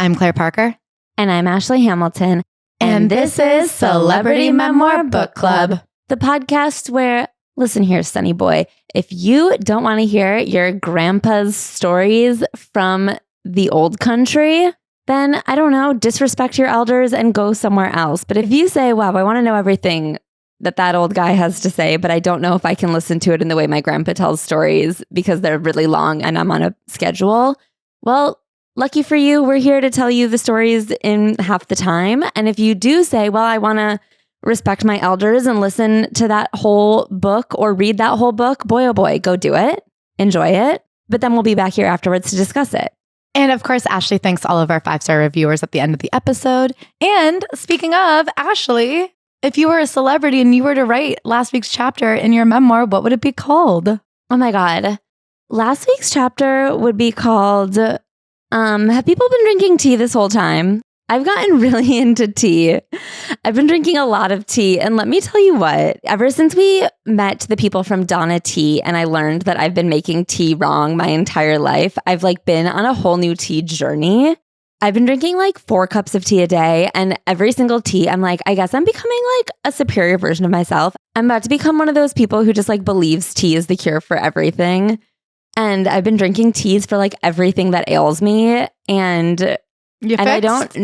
I'm Claire Parker. And I'm Ashley Hamilton. And this is Celebrity Memoir Book Club. The podcast where, listen here, Sonny boy, if you don't want to hear your grandpa's stories from the old country, then, I don't know, disrespect your elders and go somewhere else. But if you say, wow, I want to know everything that old guy has to say, but I don't know if I can listen to it in the way my grandpa tells stories because they're really long and I'm on a schedule, well, lucky for you, we're here to tell you the stories in half the time. And if you do say, well, I want to respect my elders and listen to that whole book or read that whole book, boy, oh boy, go do it. Enjoy it. But then we'll be back here afterwards to discuss it. And of course, Ashley thanks all of our 5-star reviewers at the end of the episode. And speaking of, Ashley, if you were a celebrity and you were to write last week's chapter in your memoir, what would it be called? Oh my God. Last week's chapter would be called, have people been drinking tea this whole time? I've gotten really into tea. I've been drinking a lot of tea. And let me tell you what, ever since we met the people from Donna Tea and I learned that I've been making tea wrong my entire life, I've been on a whole new tea journey. I've been drinking 4 cups of tea a day, and every single tea, I'm I guess I'm becoming a superior version of myself. I'm about to become one of those people who just believes tea is the cure for everything. And I've been drinking teas for everything that ails me. And I don't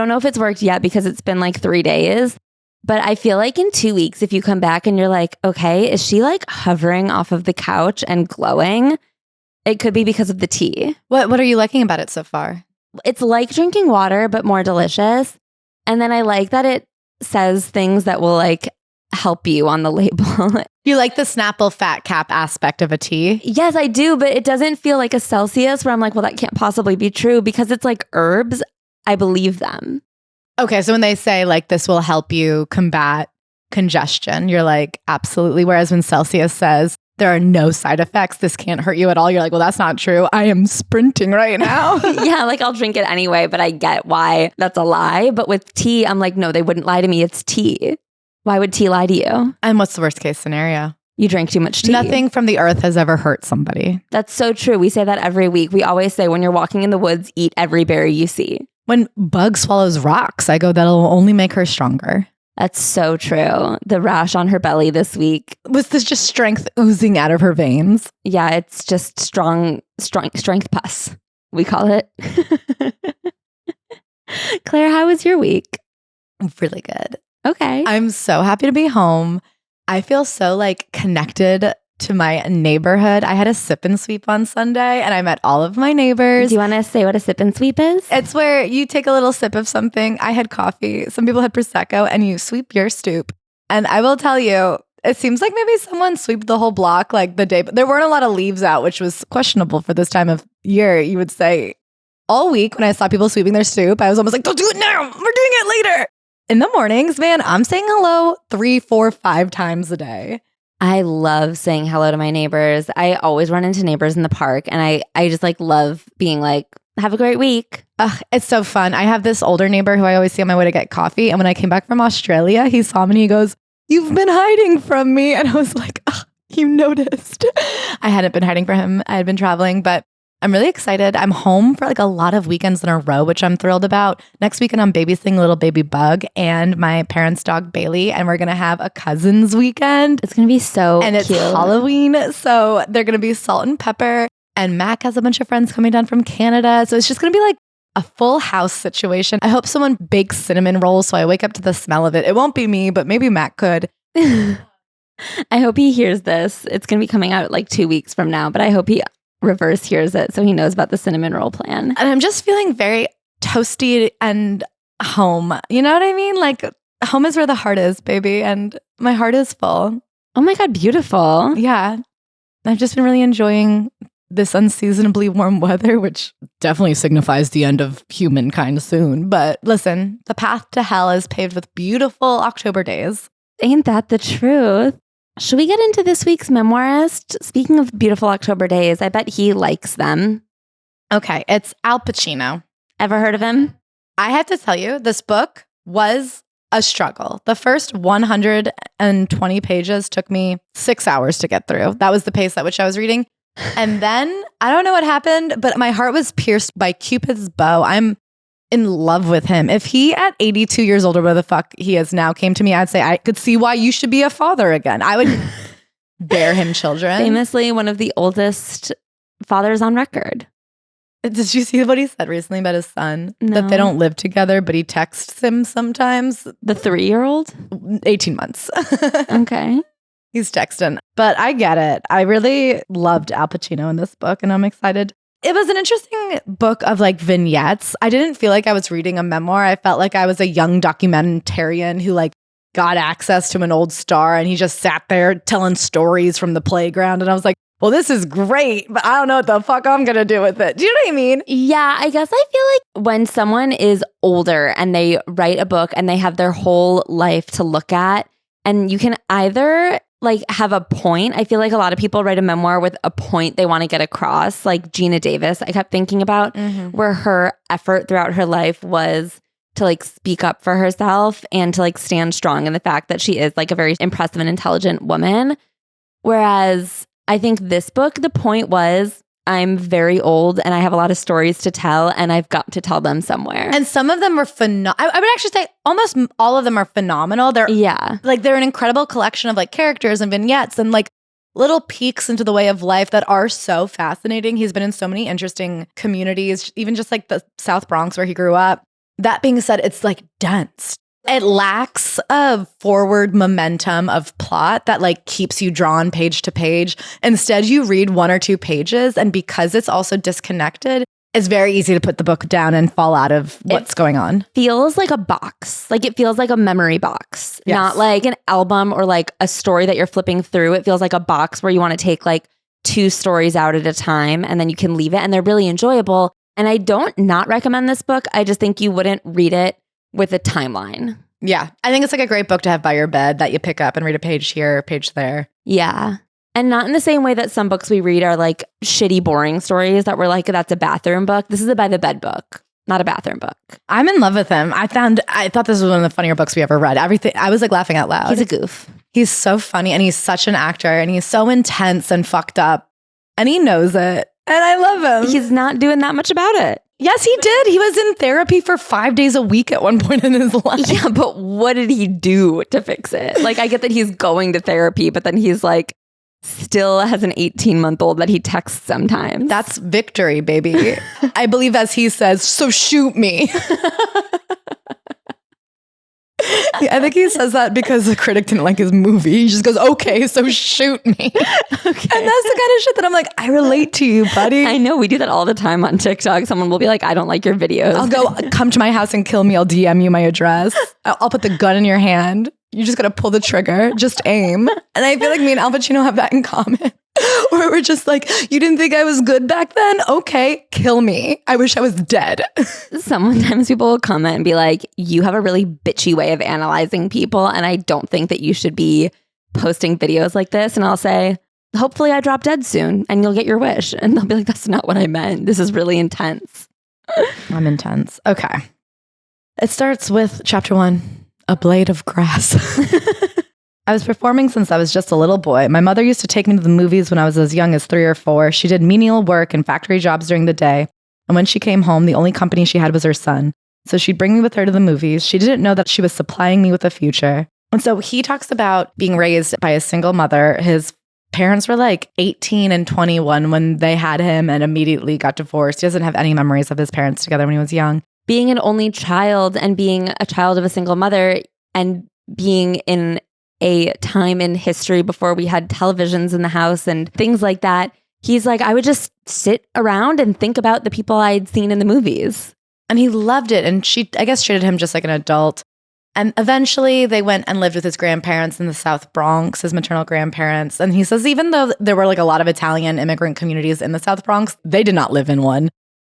know if it's worked yet because it's been 3 days. But I feel in 2 weeks, if you come back and you're okay, is she hovering off of the couch and glowing? It could be because of the tea. What are you liking about it so far? It's like drinking water, but more delicious. And then I like that it says things that will help you on the label. You like the Snapple fat cap aspect of a tea? Yes, I do. But it doesn't feel like a Celsius where I'm well, that can't possibly be true because it's herbs. I believe them. Okay. So when they say this will help you combat congestion, you're absolutely. Whereas when Celsius says there are no side effects, this can't hurt you at all, you're well, that's not true. I am sprinting right now. Yeah, I'll drink it anyway, but I get why that's a lie. But with tea, I'm no, they wouldn't lie to me. It's tea. Why would tea lie to you? And what's the worst case scenario? You drink too much tea. Nothing from the earth has ever hurt somebody. That's so true. We say that every week. We always say when you're walking in the woods, eat every berry you see. When bug swallows rocks, I go, that'll only make her stronger. That's so true. The rash on her belly this week. Was this just strength oozing out of her veins? Yeah, it's just strength pus, we call it. Claire, how was your week? Really good. Okay. I'm so happy to be home. I feel so connected to my neighborhood. I had a sip and sweep on Sunday and I met all of my neighbors. Do you want to say what a sip and sweep is? It's where you take a little sip of something. I had coffee. Some people had Prosecco and you sweep your stoop. And I will tell you, it seems like maybe someone swept the whole block the day, but there weren't a lot of leaves out, which was questionable for this time of year. You would say all week when I saw people sweeping their stoop, I was almost don't do it now. We're doing it later. In the mornings, man, I'm saying hello 3, 4, 5 times a day. I love saying hello to my neighbors. I always run into neighbors in the park and I just love being have a great week. It's so fun. I have this older neighbor who I always see on my way to get coffee. And when I came back from Australia, he saw me and he goes, "You've been hiding from me." And I was you noticed. I hadn't been hiding from him. I had been traveling, but I'm really excited. I'm home for a lot of weekends in a row, which I'm thrilled about. Next weekend, I'm babysitting little baby Bug and my parents' dog Bailey, and we're going to have a cousins weekend. It's going to be so And it's cute. Halloween, so they're going to be Salt and Pepper, and Mac has a bunch of friends coming down from Canada, so it's just going to be a full house situation. I hope someone bakes cinnamon rolls so I wake up to the smell of it. It won't be me, but maybe Mac could. I hope he hears this. It's going to be coming out 2 weeks from now, but I hope he reverse hears it so he knows about the cinnamon roll plan. And I'm just feeling very toasty and home. You know what I mean? Home is where the heart is, baby. And my heart is full. Oh my God, beautiful. Yeah. I've just been really enjoying this unseasonably warm weather, which definitely signifies the end of humankind soon. But listen, the path to hell is paved with beautiful October days. Ain't that the truth? Should we get into this week's memoirist? Speaking of beautiful October days, I bet he likes them. Okay, it's Al Pacino. Ever heard of him? I have to tell you, this book was a struggle. The first 120 pages took me 6 hours to get through. That was the pace at which I was reading. And then, I don't know what happened, but my heart was pierced by Cupid's bow. I'm in love with him. If he at 82 years old or whatever the fuck he is now came to me, I'd say, I could see why you should be a father again. I would bear him children. Famously, one of the oldest fathers on record. Did you see what he said recently about his son? No. That they don't live together, but he texts him sometimes. The 3-year-old? 18 months. Okay. He's texting. But I get it. I really loved Al Pacino in this book, and I'm excited. It was an interesting book of like vignettes. I didn't feel like I was reading a memoir. I felt like I was a young documentarian who like got access to an old star, and he just sat there telling stories from the playground. And I was like, well, this is great, but I don't know what the fuck I'm going to do with it. Do you know what I mean? Yeah, I guess I feel like when someone is older and they write a book and they have their whole life to look at, and you can either like have a point. I feel like a lot of people write a memoir with a point they want to get across, like Gina Davis. I kept thinking about where her effort throughout her life was to like speak up for herself and to like stand strong in the fact that she is like a very impressive and intelligent woman. Whereas I think this book, the point was, I'm very old and I have a lot of stories to tell, and I've got to tell them somewhere. And some of them were phenomenal. I would actually say almost all of them are phenomenal. They're they're an incredible collection of like characters and vignettes and like little peeks into the way of life that are so fascinating. He's been in so many interesting communities, even just like the South Bronx where he grew up. That being said, it's like dense. It lacks a forward momentum of plot that like keeps you drawn page to page. Instead, you read 1 or 2 pages, and because it's also disconnected, it's very easy to put the book down and fall out of what's going on. Feels like a box. Like it feels like a memory box, not like an album or like a story that you're flipping through. It feels like a box where you want to take like 2 stories out at a time, and then you can leave it, and they're really enjoyable. And I don't not recommend this book. I just think you wouldn't read it with a timeline. Yeah. I think it's like a great book to have by your bed that you pick up and read a page here, a page there. Yeah. And not in the same way that some books we read are like shitty, boring stories that we're like, that's a bathroom book. This is a by the bed book, not a bathroom book. I'm in love with him. I thought this was one of the funnier books we ever read. I was like laughing out loud. He's a goof. He's so funny, and he's such an actor, and he's so intense and fucked up, and he knows it. And I love him. He's not doing that much about it. Yes, he did. He was in therapy for 5 days a week at one point in his life. Yeah, but what did he do to fix it? Like, I get that he's going to therapy, but then he's like still has an 18-month-old that he texts sometimes. That's victory, baby. I believe, as he says, so shoot me. I think he says that because the critic didn't like his movie. He just goes, okay, so shoot me. Okay. And that's the kind of shit that I'm like, I relate to you, buddy. I know, we do that all the time on TikTok. Someone will be like, I don't like your videos. I'll go, come to my house and kill me. I'll DM you my address. I'll put the gun in your hand. You just got to pull the trigger. Just aim. And I feel like me and Al Pacino have that in common. Where we're just like, you didn't think I was good back then? Okay, kill me. I wish I was dead. Sometimes people will comment and be like, you have a really bitchy way of analyzing people, and I don't think that you should be posting videos like this. And I'll say, hopefully I drop dead soon and you'll get your wish. And they'll be like, that's not what I meant. This is really intense. I'm intense. Okay. It starts with chapter 1, a blade of grass. I was performing since I was just a little boy. My mother used to take me to the movies when I was as young as 3 or 4. She did menial work and factory jobs during the day. And when she came home, the only company she had was her son. So she'd bring me with her to the movies. She didn't know that she was supplying me with a future. And so he talks about being raised by a single mother. His parents were like 18 and 21 when they had him and immediately got divorced. He doesn't have any memories of his parents together when he was young. Being an only child and being a child of a single mother and being in a time in history before we had televisions in the house and things like that. He's like, I would just sit around and think about the people I'd seen in the movies. And he loved it. And she, I guess, treated him just like an adult. And eventually they went and lived with his grandparents in the South Bronx, his maternal grandparents. And he says, even though there were like a lot of Italian immigrant communities in the South Bronx, they did not live in one.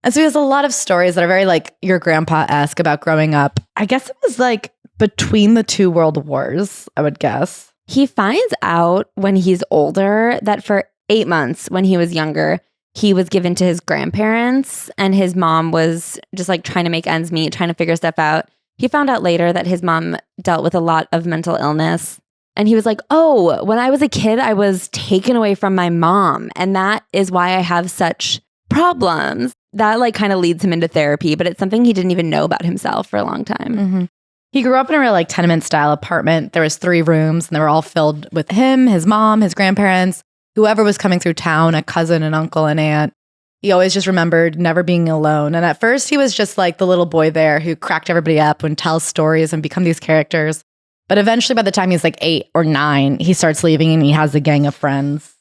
And so he has a lot of stories that are very like your grandpa-esque about growing up. I guess it was like between the 2 world wars, I would guess. He finds out when he's older that for 8 months when he was younger, he was given to his grandparents and his mom was just like trying to make ends meet, trying to figure stuff out. He found out later that his mom dealt with a lot of mental illness. And he was like, oh, when I was a kid, I was taken away from my mom. And that is why I have such problems. That like kind of leads him into therapy, but it's something he didn't even know about himself for a long time. Mm-hmm. He grew up in a real like tenement style apartment. There was 3 rooms and they were all filled with him, his mom, his grandparents, whoever was coming through town, a cousin, an uncle, an aunt. He always just remembered never being alone. And at first he was just like the little boy there who cracked everybody up and tells stories and become these characters. But eventually by the time he's like 8 or 9, he starts leaving and he has a gang of friends.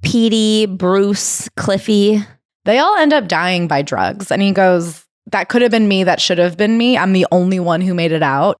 Petey, Bruce, Cliffy. They all end up dying by drugs. And he goes, that could have been me. That should have been me. I'm the only one who made it out.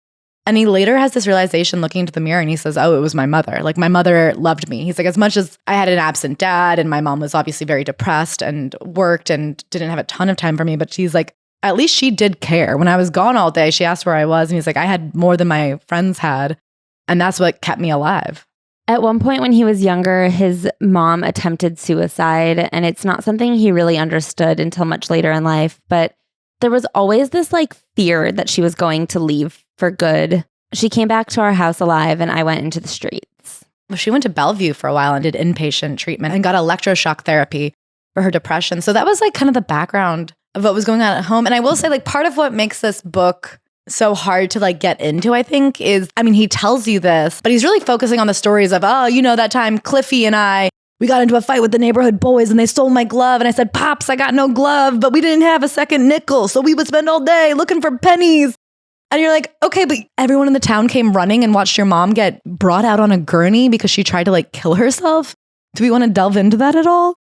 And he later has this realization looking into the mirror and he says, oh, it was my mother. Like my mother loved me. He's like, as much as I had an absent dad and my mom was obviously very depressed and worked and didn't have a ton of time for me, but she's like, at least she did care. When I was gone all day, she asked where I was. And he's like, I had more than my friends had. And that's what kept me alive. At one point when he was younger, his mom attempted suicide, and it's not something he really understood until much later in life. But there was always this like fear that she was going to leave for good. She came back to our house alive, and I went into the streets. Well, she went to Bellevue for a while and did inpatient treatment and got electroshock therapy for her depression. So that was like kind of the background of what was going on at home. And I will say like part of what makes this book so hard to like get into, I think, is, I mean, he tells you this, but he's really focusing on the stories of, oh, you know, that time Cliffy and I, we got into a fight with the neighborhood boys and they stole my glove. And I said, Pops, I got no glove, but we didn't have a second nickel. So we would spend all day looking for pennies. And you're like, okay, but everyone in the town came running and watched your mom get brought out on a gurney because she tried to like kill herself. Do we want to delve into that at all?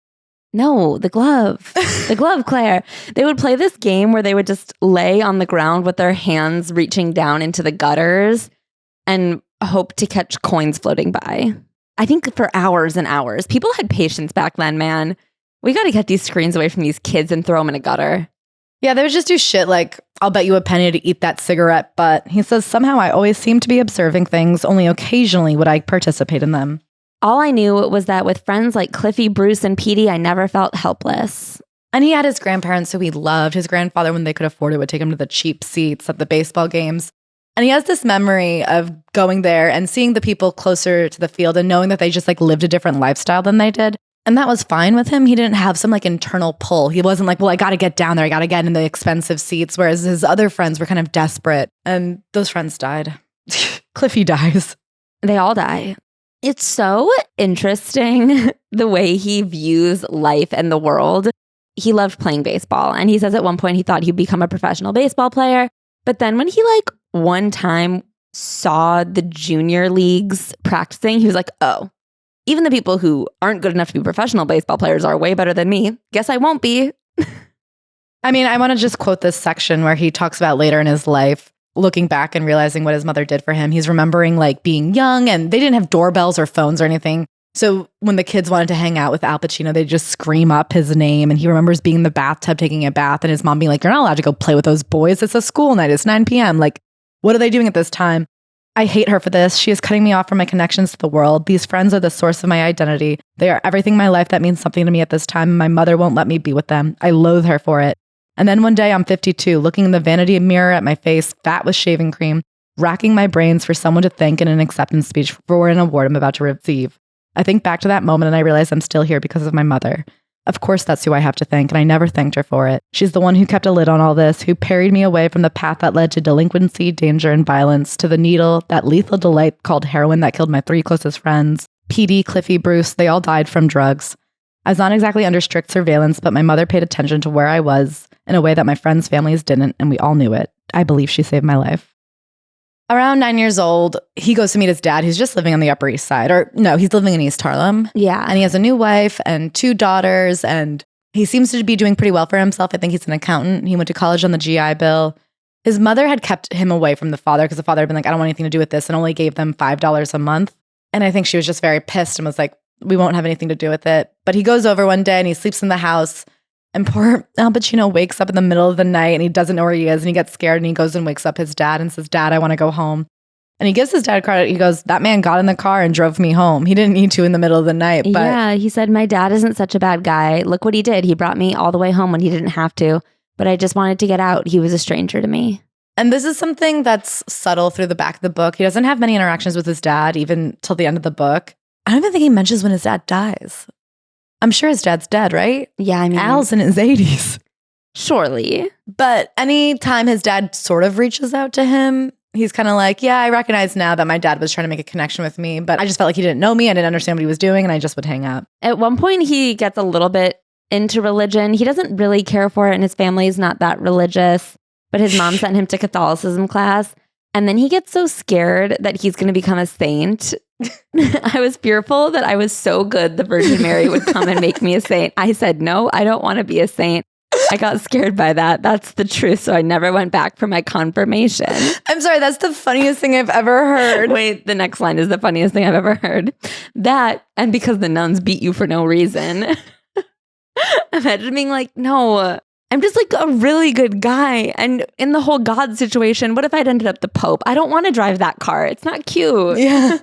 No, the glove. The glove, Claire. They would play this game where they would just lay on the ground with their hands reaching down into the gutters and hope to catch coins floating by. I think for hours and hours. People had patience back then, man. We got to get these screens away from these kids and throw them in a gutter. Yeah, they would just do shit like, I'll bet you a penny to eat that cigarette. But he says, somehow I always seem to be observing things. Only occasionally would I participate in them. All I knew was that with friends like Cliffy, Bruce, and Petey, I never felt helpless. And he had his grandparents who he loved. His grandfather, when they could afford it, would take him to the cheap seats at the baseball games. And he has this memory of going there and seeing the people closer to the field and knowing that they just like lived a different lifestyle than they did. And that was fine with him. He didn't have some like internal pull. He wasn't like, well, I got to get down there. I got to get in the expensive seats. Whereas his other friends were kind of desperate. And those friends died. Cliffy dies. They all die. It's so interesting the way he views life and the world. He loved playing baseball. And he says at one point he thought he'd become a professional baseball player. But then when he like one time saw the junior leagues practicing, he was like, oh, even the people who aren't good enough to be professional baseball players are way better than me. Guess I won't be. I mean, I want to just quote this section where he talks about later in his life, looking back and realizing what his mother did for him. He's remembering like being young and they didn't have doorbells or phones or anything. So when the kids wanted to hang out with Al Pacino, they just scream up his name. And he remembers being in the bathtub taking a bath and his mom being like, you're not allowed to go play with those boys. It's a school night. It's 9 p.m. Like, what are they doing at this time? I hate her for this. She is cutting me off from my connections to the world. These friends are the source of my identity. They are everything in my life that means something to me at this time. My mother won't let me be with them. I loathe her for it. And then one day I'm 52, looking in the vanity mirror at my face, fat with shaving cream, racking my brains for someone to thank in an acceptance speech for an award I'm about to receive. I think back to that moment and I realize I'm still here because of my mother. Of course, that's who I have to thank, and I never thanked her for it. She's the one who kept a lid on all this, who parried me away from the path that led to delinquency, danger, and violence, to the needle, that lethal delight called heroin that killed my 3 closest friends. Petey, Cliffy, Bruce, they all died from drugs. I was not exactly under strict surveillance, but my mother paid attention to where I was in a way that my friends' families didn't, and we all knew it. I believe she saved my life. Around 9 years old, he goes to meet his dad, who's just living on the Upper East Side. Or no, he's living in East Harlem. Yeah. And he has a new wife and 2 daughters, and he seems to be doing pretty well for himself. I think he's an accountant. He went to college on the GI Bill. His mother had kept him away from the father because the father had been like, I don't want anything to do with this, and only gave them $5 a month. And I think she was just very pissed and was like, we won't have anything to do with it. But he goes over one day and he sleeps in the house. And poor Al Pacino wakes up in the middle of the night and he doesn't know where he is. And he gets scared and he goes and wakes up his dad and says, Dad, I want to go home. And he gives his dad credit. He goes, that man got in the car and drove me home. He didn't need to in the middle of the night. But yeah, he said, my dad isn't such a bad guy. Look what he did. He brought me all the way home when he didn't have to. But I just wanted to get out. He was a stranger to me. And this is something that's subtle through the back of the book. He doesn't have many interactions with his dad, even till the end of the book. I don't even think he mentions when his dad dies. I'm sure his dad's dead, right? Yeah, I mean, Al's in his 80s. surely. But anytime his dad sort of reaches out to him, he's kind of like, yeah, I recognize now that my dad was trying to make a connection with me, but I just felt like he didn't know me. I didn't understand what he was doing, and I just would hang up. At one point, he gets a little bit into religion. He doesn't really care for it, and his family is not that religious, but his mom sent him to Catholicism class. And then he gets so scared that he's going to become a saint. I was fearful that I was so good the Virgin Mary would come and make me a saint. I said, no, I don't want to be a saint. I got scared by that. That's the truth. So I never went back for my confirmation. I'm sorry, that's the funniest thing I've ever heard. Wait, the next line is the funniest thing I've ever heard. That, and because the nuns beat you for no reason. Imagine being like, no, I'm just like a really good guy. And in the whole God situation, what if I'd ended up the Pope? I don't want to drive that car. It's not cute. Yeah.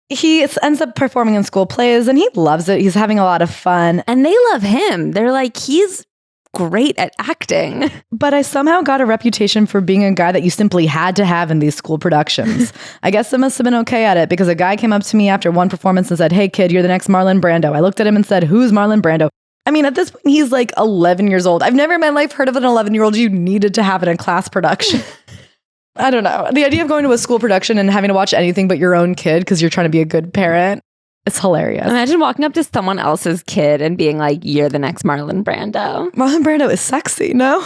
He ends up performing in school plays and he loves it. He's having a lot of fun. And they love him. They're like, he's great at acting. But I somehow got a reputation for being a guy that you simply had to have in these school productions. I guess I must have been okay at it because a guy came up to me after one performance and said, hey kid, you're the next Marlon Brando. I looked at him and said, who's Marlon Brando? I mean, at this point, he's like 11 years old. I've never in my life heard of an 11-year-old you needed to have in a class production. I don't know. The idea of going to a school production and having to watch anything but your own kid because you're trying to be a good parent, it's hilarious. Imagine walking up to someone else's kid and being like, you're the next Marlon Brando. Marlon Brando is sexy, no?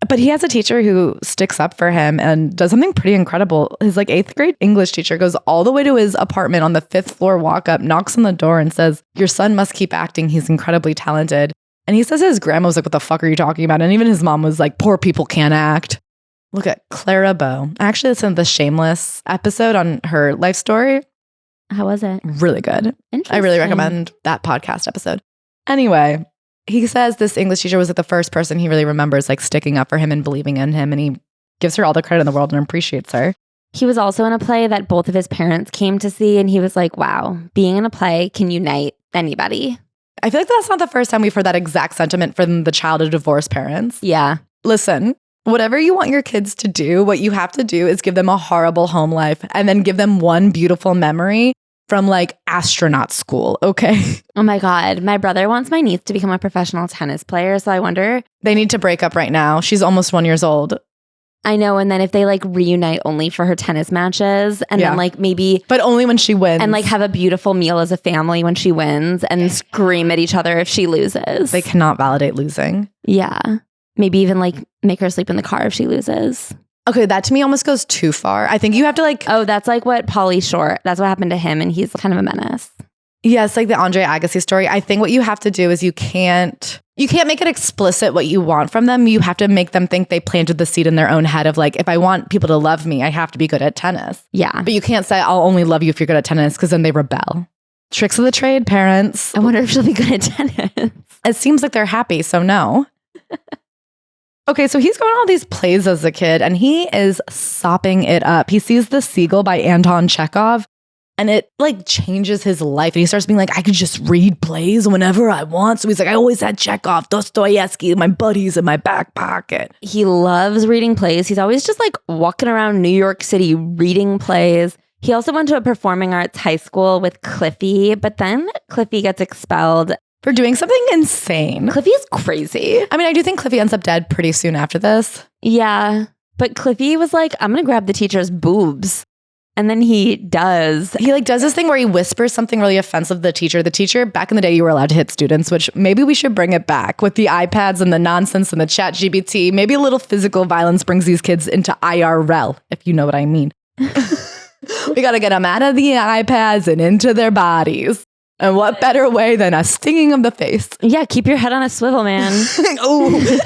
But he has a teacher who sticks up for him and does something pretty incredible. His like 8th grade English teacher goes all the way to his apartment on the 5th floor walk up, knocks on the door and says, your son must keep acting. He's incredibly talented. And he says his grandma was like, what the fuck are you talking about? And even his mom was like, poor people can't act. Look at Clara Bow. I actually listened to the Shameless episode on her life story. How was it? Really good. I really recommend that podcast episode. Anyway, he says this English teacher was like the first person he really remembers like sticking up for him and believing in him. And he gives her all the credit in the world and appreciates her. He was also in a play that both of his parents came to see. And he was like, wow, being in a play can unite anybody. I feel like that's not the first time we've heard that exact sentiment from the child of divorced parents. Yeah. Listen, whatever you want your kids to do, what you have to do is give them a horrible home life and then give them one beautiful memory from like astronaut school, okay? Oh my God. My brother wants my niece to become a professional tennis player. So I wonder. They need to break up right now. She's almost 1 year old. I know. And then if they like reunite only for her tennis matches and then like maybe. But only when she wins. And like have a beautiful meal as a family when she wins and scream at each other if she loses. They cannot validate losing. Yeah. Maybe even like make her sleep in the car if she loses. Okay, that to me almost goes too far. I think you have to like... Oh, that's like what Pauly Shore, that's what happened to him and he's kind of a menace. Yes, like the Andre Agassi story. I think what you have to do is you can't make it explicit what you want from them. You have to make them think they planted the seed in their own head of like, if I want people to love me, I have to be good at tennis. Yeah. But you can't say, I'll only love you if you're good at tennis because then they rebel. Tricks of the trade, parents. I wonder if she'll be good at tennis. It seems like they're happy, so no. Okay, so he's going to all these plays as a kid and he is sopping it up. He sees The Seagull by Anton Chekhov and it like changes his life. And he starts being like, I could just read plays whenever I want. So he's like, I always had Chekhov, Dostoevsky, my buddies in my back pocket. He loves reading plays. He's always just like walking around New York City reading plays. He also went to a performing arts high school with Cliffy, but then Cliffy gets expelled. For doing something insane. Cliffy's crazy. I mean, I do think Cliffy ends up dead pretty soon after this. Yeah. But Cliffy was like, I'm going to grab the teacher's boobs. And then he does. He like does this thing where he whispers something really offensive to the teacher. The teacher, back in the day, you were allowed to hit students, which maybe we should bring it back with the iPads and the nonsense and the chat GPT. Maybe a little physical violence brings these kids into IRL, if you know what I mean. We got to get them out of the iPads and into their bodies. And what better way than a stinging of the face? Yeah, keep your head on a swivel, man. Oh,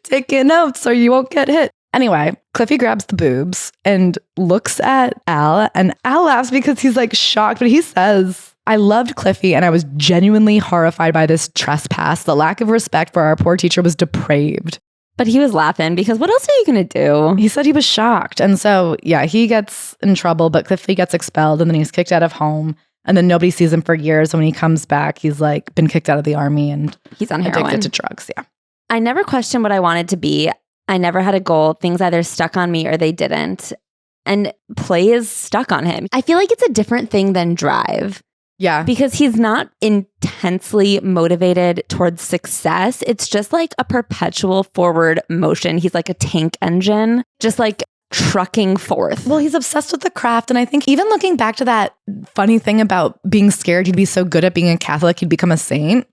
taking notes or you won't get hit. Anyway, Cliffy grabs the boobs and looks at Al, and Al laughs because he's like shocked, but he says, I loved Cliffy and I was genuinely horrified by this trespass. The lack of respect for our poor teacher was depraved. But he was laughing because what else are you going to do? He said he was shocked. And so, yeah, he gets in trouble, but Cliffy gets expelled and then he's kicked out of home. And then nobody sees him for years. And when he comes back, he's like been kicked out of the army and he's on heroin. Addicted to drugs. Yeah. I never questioned what I wanted to be. I never had a goal. Things either stuck on me or they didn't. And plays stuck on him. I feel like it's a different thing than Drive. Yeah. Because he's not intensely motivated towards success. It's just like a perpetual forward motion. He's like a tank engine, just like trucking forth. Well, he's obsessed with the craft. And I think even looking back to that funny thing about being scared he'd be so good at being a Catholic, he'd become a saint.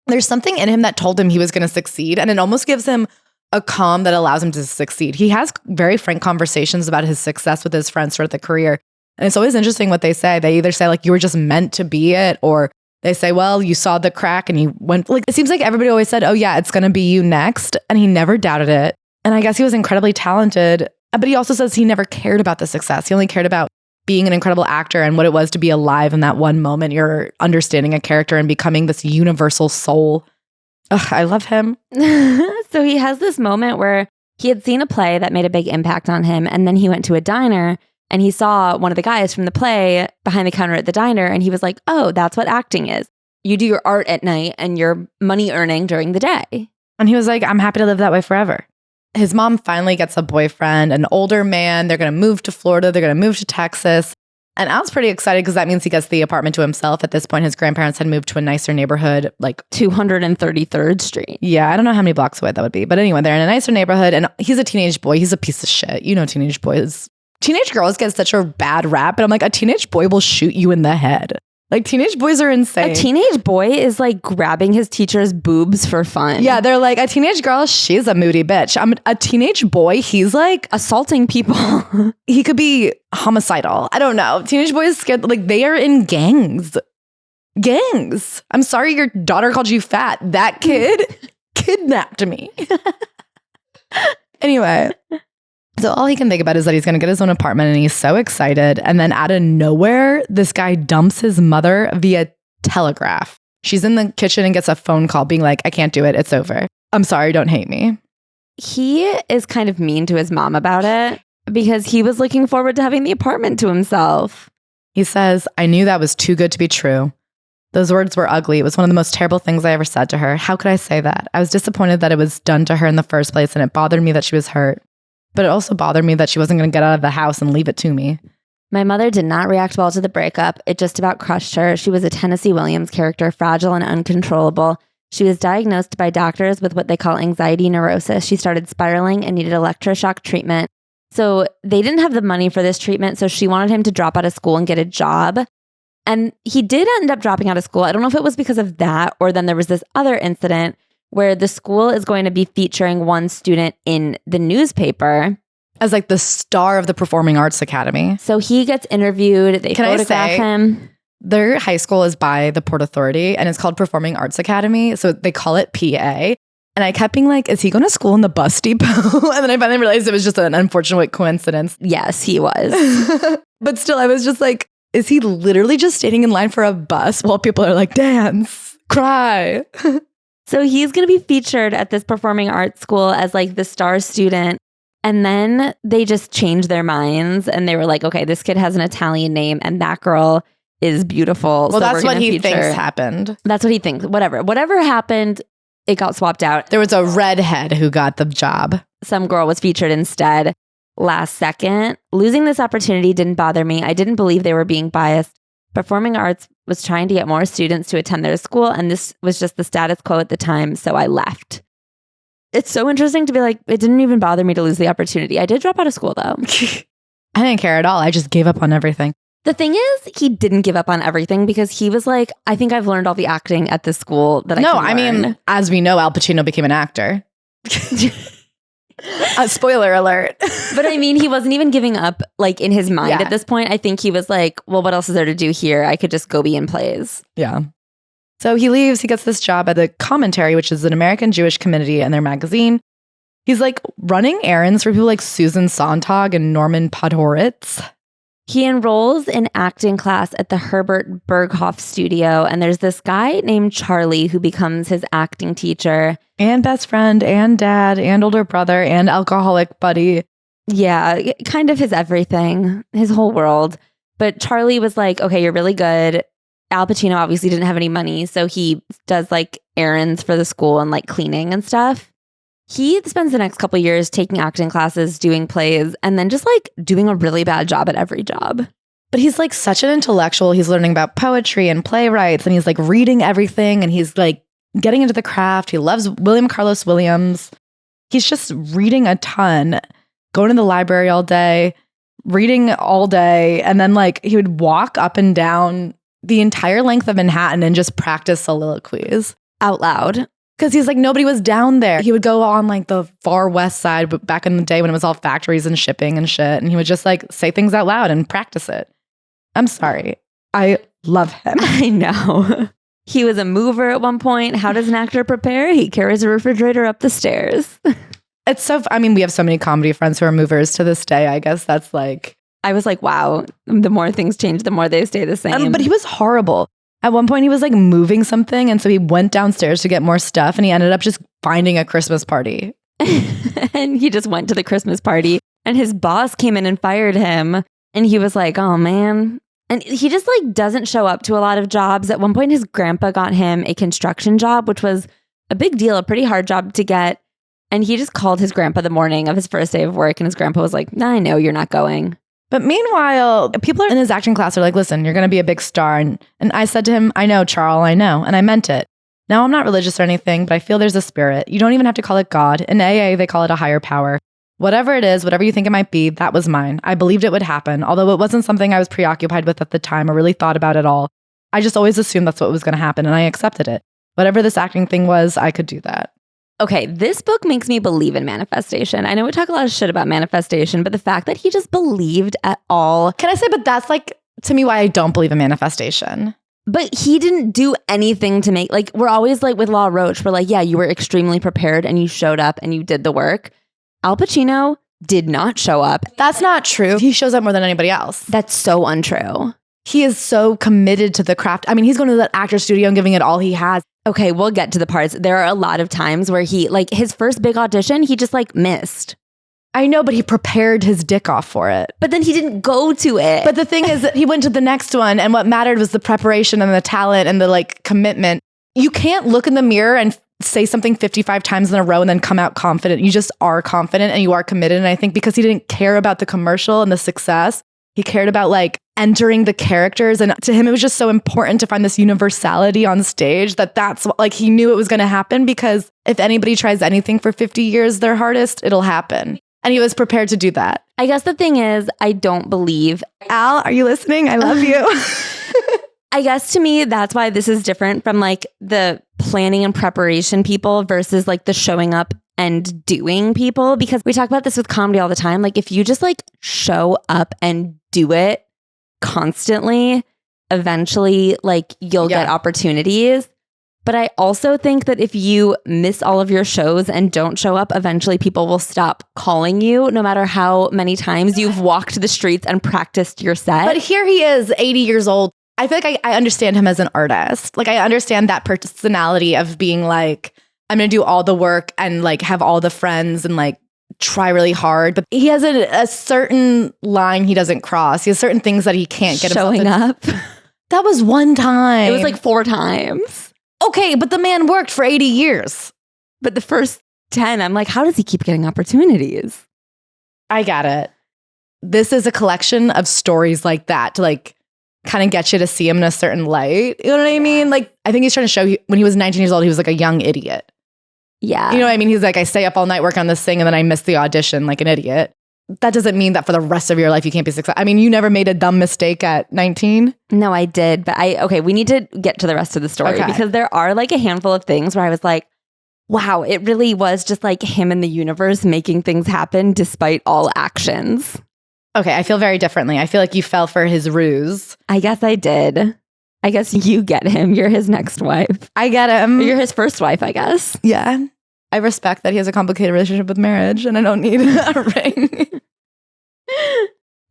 There's something in him that told him he was going to succeed. And it almost gives him a calm that allows him to succeed. He has very frank conversations about his success with his friends throughout the career. And it's always interesting what they say. They either say like, you were just meant to be it, or they say, well, you saw the crack and you went, like, it seems like everybody always said, oh yeah, it's going to be you next. And he never doubted it. And I guess he was incredibly talented, but he also says he never cared about the success. He only cared about being an incredible actor and what it was to be alive in that one moment. You're understanding a character and becoming this universal soul. Ugh, I love him. So he has this moment where he had seen a play that made a big impact on him. And then he went to a diner and he saw one of the guys from the play behind the counter at the diner. And he was like, oh, that's what acting is. You do your art at night and you're money earning during the day. And he was like, I'm happy to live that way forever. His mom finally gets a boyfriend, an older man. They're going to move to Florida. They're going to move to Texas. And Al's pretty excited because that means he gets the apartment to himself. At this point, his grandparents had moved to a nicer neighborhood, like 233rd Street. Yeah, I don't know how many blocks away that would be. But anyway, they're in a nicer neighborhood and he's a teenage boy. He's a piece of shit. You know, teenage boys. Teenage girls get such a bad rap. But I'm like, a teenage boy will shoot you in the head. Like, teenage boys are insane. A teenage boy is like grabbing his teacher's boobs for fun. Yeah, they're like, a teenage girl, she's a moody bitch. A teenage boy, he's like assaulting people. He could be homicidal. I don't know. Teenage boys scared, like they are in gangs. Gangs. I'm sorry your daughter called you fat. That kid kidnapped me. Anyway. So all he can think about is that he's going to get his own apartment and he's so excited. And then out of nowhere, this guy dumps his mother via telegraph. She's in the kitchen and gets a phone call being like, I can't do it. It's over. I'm sorry. Don't hate me. He is kind of mean to his mom about it because he was looking forward to having the apartment to himself. He says, I knew that was too good to be true. Those words were ugly. It was one of the most terrible things I ever said to her. How could I say that? I was disappointed that it was done to her in the first place and it bothered me that she was hurt. But it also bothered me that she wasn't going to get out of the house and leave it to me. My mother did not react well to the breakup. It just about crushed her. She was a Tennessee Williams character, fragile and uncontrollable. She was diagnosed by doctors with what they call anxiety neurosis. She started spiraling and needed electroshock treatment. So they didn't have the money for this treatment, so she wanted him to drop out of school and get a job. And he did end up dropping out of school. I don't know if it was because of that or then there was this other incident where the school is going to be featuring one student in the newspaper. As like the star of the Performing Arts Academy. So he gets interviewed. They photograph him. Their high school is by the Port Authority and it's called Performing Arts Academy. So they call it PA. And I kept being like, is he going to school in the bus depot? And then I finally realized it was just an unfortunate coincidence. Yes, he was. But still, I was just like, is he literally just standing in line for a bus while people are like, dance, cry? So he's going to be featured at this performing arts school as like the star student. And then they just changed their minds and they were like, okay, this kid has an Italian name and that girl is beautiful. Well, so that's what he thinks happened. That's what he thinks. Whatever happened, it got swapped out. There was a redhead who got the job. Some girl was featured instead last second. Losing this opportunity didn't bother me. I didn't believe they were being biased. Performing arts was trying to get more students to attend their school, and this was just the status quo at the time, so I left. It's so interesting to be like, it didn't even bother me to lose the opportunity. I did drop out of school, though. I didn't care at all. I just gave up on everything. The thing is, he didn't give up on everything because he was like, I think I've learned all the acting at this school that I can learn. I mean, as we know, Al Pacino became an actor. Spoiler alert. But I mean, he wasn't even giving up like in his mind at this point. I think he was like, well, what else is there to do here? I could just go be in plays. Yeah. So he leaves. He gets this job at the Commentary, which is an American Jewish community and their magazine. He's like running errands for people like Susan Sontag and Norman Podhoretz. He enrolls in acting class at the Herbert Berghoff studio. And there's this guy named Charlie who becomes his acting teacher. And best friend and dad and older brother and alcoholic buddy. Yeah, kind of his everything, his whole world. But Charlie was like, okay, you're really good. Al Pacino obviously didn't have any money. So he does like errands for the school and like cleaning and stuff. He spends the next couple years taking acting classes, doing plays, and then just like doing a really bad job at every job. But he's like such an intellectual. He's learning about poetry and playwrights, and he's like reading everything, and he's like getting into the craft. He loves William Carlos Williams. He's just reading a ton, going to the library all day, reading all day. And then like he would walk up and down the entire length of Manhattan and just practice soliloquies out loud. Because he's like, nobody was down there. He would go on like the far west side, but back in the day when it was all factories and shipping and shit. And he would just like say things out loud and practice it. I'm sorry. I love him. I know. He was a mover at one point. How does an actor prepare? He carries a refrigerator up the stairs. It's so, I mean, we have so many comedy friends who are movers to this day. I guess that's like. I was like, wow, the more things change, the more they stay the same. But he was horrible. At one point, he was like moving something. And so he went downstairs to get more stuff. And he ended up just finding a Christmas party. And he just went to the Christmas party. And his boss came in and fired him. And he was like, oh, man. And he just like doesn't show up to a lot of jobs. At one point, his grandpa got him a construction job, which was a big deal, a pretty hard job to get. And he just called his grandpa the morning of his first day of work. And his grandpa was like, nah, I know you're not going. But meanwhile, people in his acting class are like, listen, you're going to be a big star. And I said to him, I know, Charles, I know. And I meant it. Now, I'm not religious or anything, but I feel there's a spirit. You don't even have to call it God. In AA, they call it a higher power. Whatever it is, whatever you think it might be, that was mine. I believed it would happen, although it wasn't something I was preoccupied with at the time or really thought about at all. I just always assumed that's what was going to happen, and I accepted it. Whatever this acting thing was, I could do that. Okay, this book makes me believe in manifestation. I know we talk a lot of shit about manifestation, but the fact that he just believed at all. Can I say, but that's like, to me, why I don't believe in manifestation. But he didn't do anything to make, like, we're always like with Law Roach, we're like, yeah, you were extremely prepared and you showed up and you did the work. Al Pacino did not show up. That's not true. He shows up more than anybody else. That's so untrue. He is so committed to the craft. I mean, he's going to that actor studio and giving it all he has. Okay, we'll get to the parts. There are a lot of times where he, like, his first big audition, he just, like, missed. I know, but he prepared his dick off for it. But then he didn't go to it. But the thing is that he went to the next one, and what mattered was the preparation and the talent and the, like, commitment. You can't look in the mirror and say something 55 times in a row and then come out confident. You just are confident and you are committed. And I think because he didn't care about the commercial and the success, he cared about like entering the characters. And to him, it was just so important to find this universality on stage that's like, he knew it was going to happen, because if anybody tries anything for 50 years, their hardest, it'll happen. And he was prepared to do that. I guess the thing is, I don't believe. Al, are you listening? I love you. I guess to me, that's why this is different from like the planning and preparation people versus like the showing up and doing people. Because we talk about this with comedy all the time. Like if you just like show up and do it constantly, eventually like you'll get opportunities. But I also think that if you miss all of your shows and don't show up, eventually people will stop calling you no matter how many times you've walked the streets and practiced your set. But here he is, 80 years old. I feel like I understand him as an artist. Like I understand that personality of being like, I'm going to do all the work and like have all the friends and like try really hard. But he has a certain line he doesn't cross. He has certain things that he can't get showing up. That was one time. It was like 4 times. Okay, but the man worked for 80 years. But the first 10, I'm like, how does he keep getting opportunities? I got it. This is a collection of stories like that to like kind of get you to see him in a certain light. You know what I mean? Like, I think he's trying to show you when he was 19 years old, he was like a young idiot. Yeah. You know what I mean? He's like, I stay up all night working on this thing and then I miss the audition like an idiot. That doesn't mean that for the rest of your life you can't be successful. I mean, you never made a dumb mistake at 19? No, I did. But okay, we need to get to the rest of the story because there are like a handful of things where I was like, wow, it really was just like him and the universe making things happen despite all actions. Okay, I feel very differently. I feel like you fell for his ruse. I guess I did. I guess you get him. You're his next wife. I get him. You're his first wife, I guess. Yeah. I respect that he has a complicated relationship with marriage and I don't need a ring.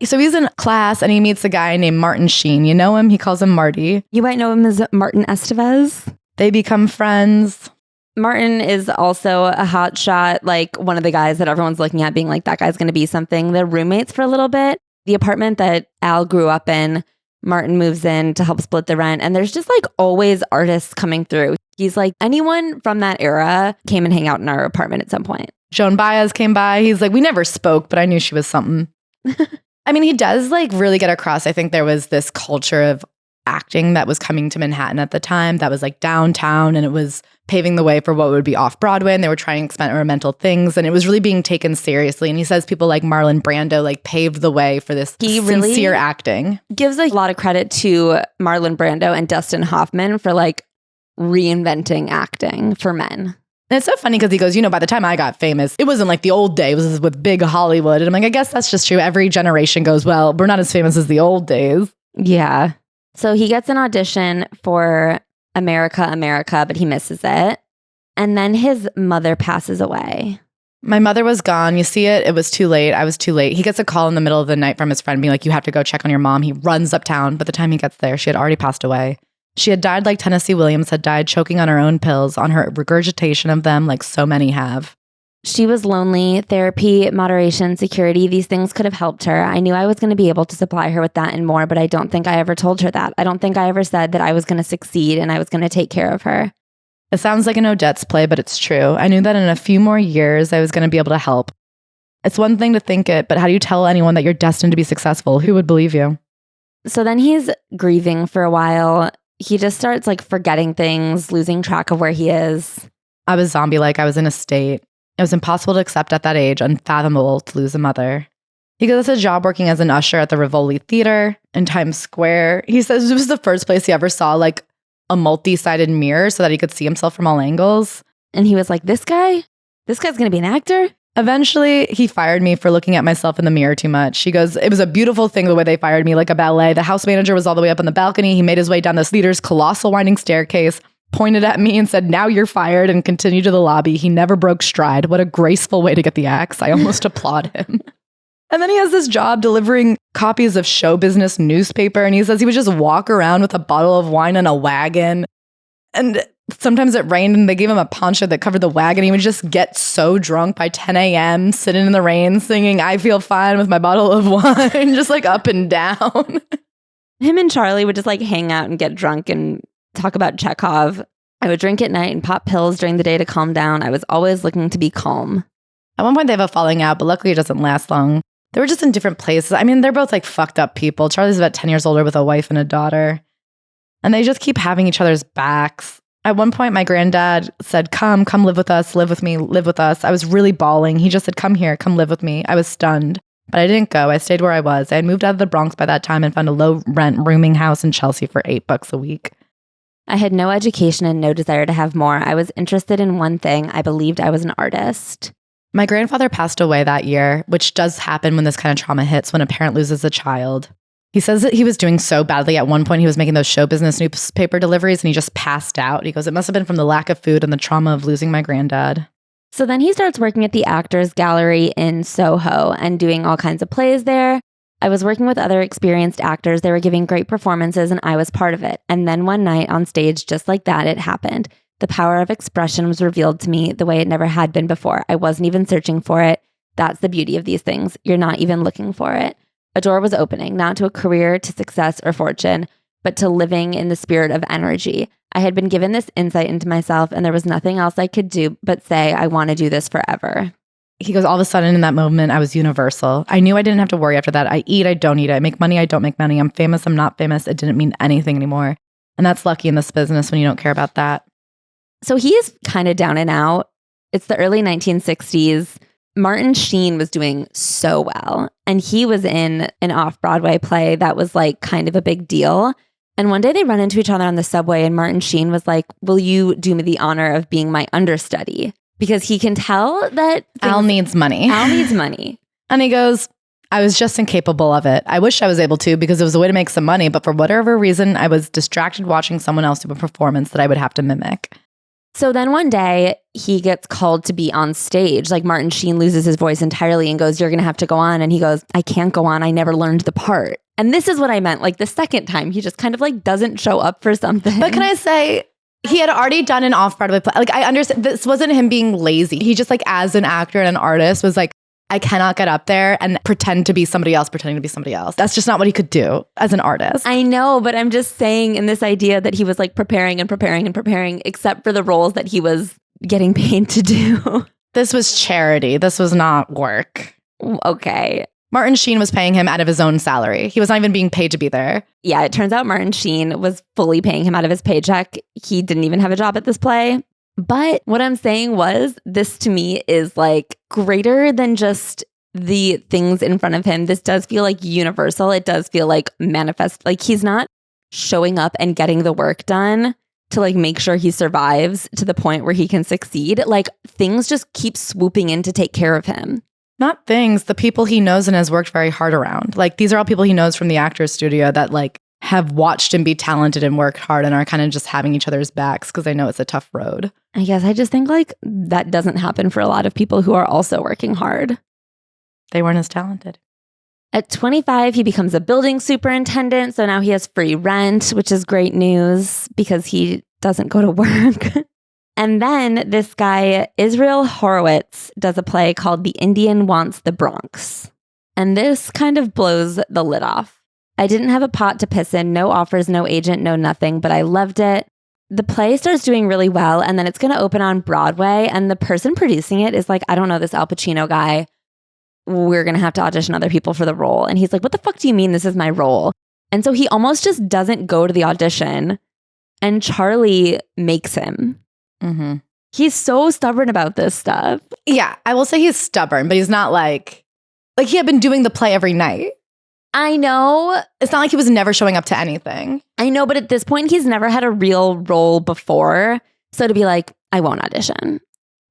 So he's in class and he meets a guy named Martin Sheen. You know him? He calls him Marty. You might know him as Martin Estevez. They become friends. Martin is also a hot shot, like one of the guys that everyone's looking at being like, that guy's going to be something. They're roommates for a little bit. The apartment that Al grew up in, Martin moves in to help split the rent. And there's just like always artists coming through. He's like, anyone from that era came and hang out in our apartment at some point. Joan Baez came by. He's like, we never spoke, but I knew she was something. I mean, he does like really get across. I think there was this culture of acting that was coming to Manhattan at the time that was like downtown, and it was paving the way for what would be off Broadway, and they were trying experimental things, and it was really being taken seriously. And he says people like Marlon Brando like paved the way for this sincere acting. Gives a lot of credit to Marlon Brando and Dustin Hoffman for like reinventing acting for men. And it's so funny because he goes, by the time I got famous, it wasn't like the old day. It was with big Hollywood. And I'm like, I guess that's just true. Every generation goes, well, we're not as famous as the old days. Yeah. So he gets an audition for America, but he misses it. And then his mother passes away. My mother was gone. You see it. It was too late. I was too late. He gets a call in the middle of the night from his friend being like, you have to go check on your mom. He runs uptown. By the time he gets there, she had already passed away. She had died like Tennessee Williams had died, choking on her own pills, on her regurgitation of them like so many have. She was lonely. Therapy, moderation, security, these things could have helped her. I knew I was going to be able to supply her with that and more, but I don't think I ever told her that. I don't think I ever said that I was going to succeed and I was going to take care of her. It sounds like an Odette's play, but it's true. I knew that in a few more years, I was going to be able to help. It's one thing to think it, but how do you tell anyone that you're destined to be successful? Who would believe you? So then he's grieving for a while. He just starts like forgetting things, losing track of where he is. I was zombie-like. I was in a state. It was impossible to accept at that age, unfathomable to lose a mother. He gets a job working as an usher at the Rivoli Theater in Times Square. He says it was the first place he ever saw like a multi-sided mirror so that he could see himself from all angles. And he was like, this guy's going to be an actor? Eventually, he fired me for looking at myself in the mirror too much. He goes, it was a beautiful thing the way they fired me, like a ballet. The house manager was all the way up on the balcony. He made his way down the theater's colossal winding staircase, pointed at me and said, now you're fired, and continued to the lobby. He never broke stride. What a graceful way to get the axe. I almost applaud him. And then he has this job delivering copies of show business newspaper. And he says he would just walk around with a bottle of wine and a wagon. And sometimes it rained and they gave him a poncho that covered the wagon. He would just get so drunk by 10 a.m., sitting in the rain, singing, I feel fine with my bottle of wine, just like up and down. Him and Charlie would just like hang out and get drunk and talk about Chekhov. I would drink at night and pop pills during the day to calm down. I was always looking to be calm. At one point they have a falling out, but luckily it doesn't last long. They were just in different places. I mean, they're both like fucked up people. Charlie's about 10 years older with a wife and a daughter. And they just keep having each other's backs. At one point, my granddad said, come live with us, live with me, live with us. I was really bawling. He just said, come here, come live with me. I was stunned, but I didn't go. I stayed where I was. I had moved out of the Bronx by that time and found a low rent rooming house in Chelsea for $8 a week. I had no education and no desire to have more. I was interested in one thing. I believed I was an artist. My grandfather passed away that year, which does happen when this kind of trauma hits, when a parent loses a child. He says that he was doing so badly at one point, he was making those show business newspaper deliveries and he just passed out. He goes, it must have been from the lack of food and the trauma of losing my granddad. So then he starts working at the Actors Gallery in Soho and doing all kinds of plays there. I was working with other experienced actors. They were giving great performances and I was part of it. And then one night on stage, just like that, it happened. The power of expression was revealed to me the way it never had been before. I wasn't even searching for it. That's the beauty of these things. You're not even looking for it. A door was opening, not to a career, to success or fortune, but to living in the spirit of energy. I had been given this insight into myself and there was nothing else I could do but say, I want to do this forever. He goes, all of a sudden in that moment, I was universal. I knew I didn't have to worry after that. I eat, I don't eat. I make money, I don't make money. I'm famous, I'm not famous. It didn't mean anything anymore. And that's lucky in this business when you don't care about that. So he is kind of down and out. It's the early 1960s. Martin Sheen was doing so well. And he was in an off-Broadway play that was like kind of a big deal. And one day they run into each other on the subway and Martin Sheen was like, will you do me the honor of being my understudy? Because he can tell that Al needs money. Al needs money. And he goes, I was just incapable of it. I wish I was able to because it was a way to make some money. But for whatever reason, I was distracted watching someone else do a performance that I would have to mimic. So then one day he gets called to be on stage. Like Martin Sheen loses his voice entirely and goes, you're going to have to go on. And he goes, I can't go on. I never learned the part. And this is what I meant. Like the second time, he just kind of like doesn't show up for something. But can I say, he had already done an off-Broadway play. Like I understand, this wasn't him being lazy. He just like as an actor and an artist was like, I cannot get up there and pretend to be somebody else, pretending to be somebody else. That's just not what he could do as an artist. I know, but I'm just saying in this idea that he was like preparing, except for the roles that he was getting paid to do. This was charity. This was not work. Okay. Martin Sheen was paying him out of his own salary. He was not even being paid to be there. Yeah, it turns out Martin Sheen was fully paying him out of his paycheck. He didn't even have a job at this play. But what I'm saying was, this to me is like greater than just the things in front of him. This does feel like universal. It does feel like manifest. Like he's not showing up and getting the work done to like make sure he survives to the point where he can succeed. Like things just keep swooping in to take care of him. Not things, the people he knows and has worked very hard around. Like these are all people he knows from the actor's studio that like have watched him be talented and worked hard and are kind of just having each other's backs because they know it's a tough road. I guess I just think like that doesn't happen for a lot of people who are also working hard. They weren't as talented. At 25, he becomes a building superintendent. So now he has free rent, which is great news because he doesn't go to work. And then this guy, Israel Horowitz, does a play called The Indian Wants the Bronx. And this kind of blows the lid off. I didn't have a pot to piss in, no offers, no agent, no nothing, but I loved it. The play starts doing really well, and then it's going to open on Broadway. And the person producing it is like, I don't know, this Al Pacino guy. We're going to have to audition other people for the role. And he's like, what the fuck do you mean this is my role? And so he almost just doesn't go to the audition. And Charlie makes him. Mm-hmm. He's so stubborn about this stuff. Yeah, I will say he's stubborn, but he's not like he had been doing the play every night. I know. It's not like he was never showing up to anything. I know, but at this point, he's never had a real role before. So to be like, I won't audition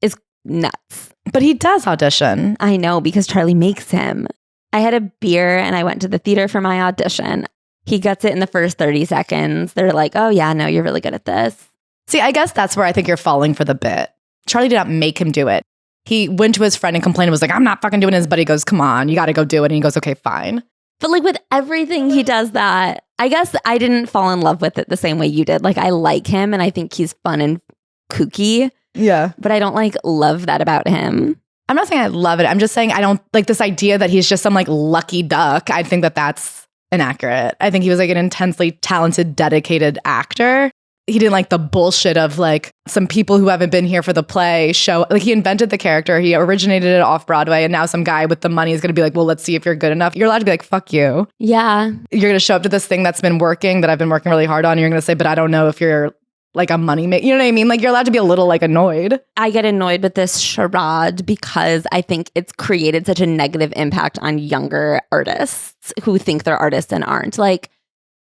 is nuts. But he does audition. I know, because Charlie makes him. I had a beer and I went to the theater for my audition. He gets it in the first 30 seconds. They're like, oh yeah, no, you're really good at this. See, I guess that's where I think you're falling for the bit. Charlie did not make him do it. He went to his friend and complained and was like, I'm not fucking doing this. But he goes, come on, you got to go do it. And he goes, okay, fine. But like with everything he does that, I guess I didn't fall in love with it the same way you did. Like I like him and I think he's fun and kooky. Yeah. But I don't like love that about him. I'm not saying I love it. I'm just saying I don't like this idea that he's just some like lucky duck. I think that that's inaccurate. I think he was like an intensely talented, dedicated actor. He didn't like the bullshit of like some people who haven't been here for the play show. Like he invented the character. He originated it off Broadway. And now some guy with the money is going to be like, well, let's see if you're good enough. You're allowed to be like, fuck you. Yeah. You're going to show up to this thing that's been working, that I've been working really hard on. And you're going to say, but I don't know if you're like a money maker. You know what I mean? Like you're allowed to be a little like annoyed. I get annoyed with this charade because I think it's created such a negative impact on younger artists who think they're artists and aren't. Like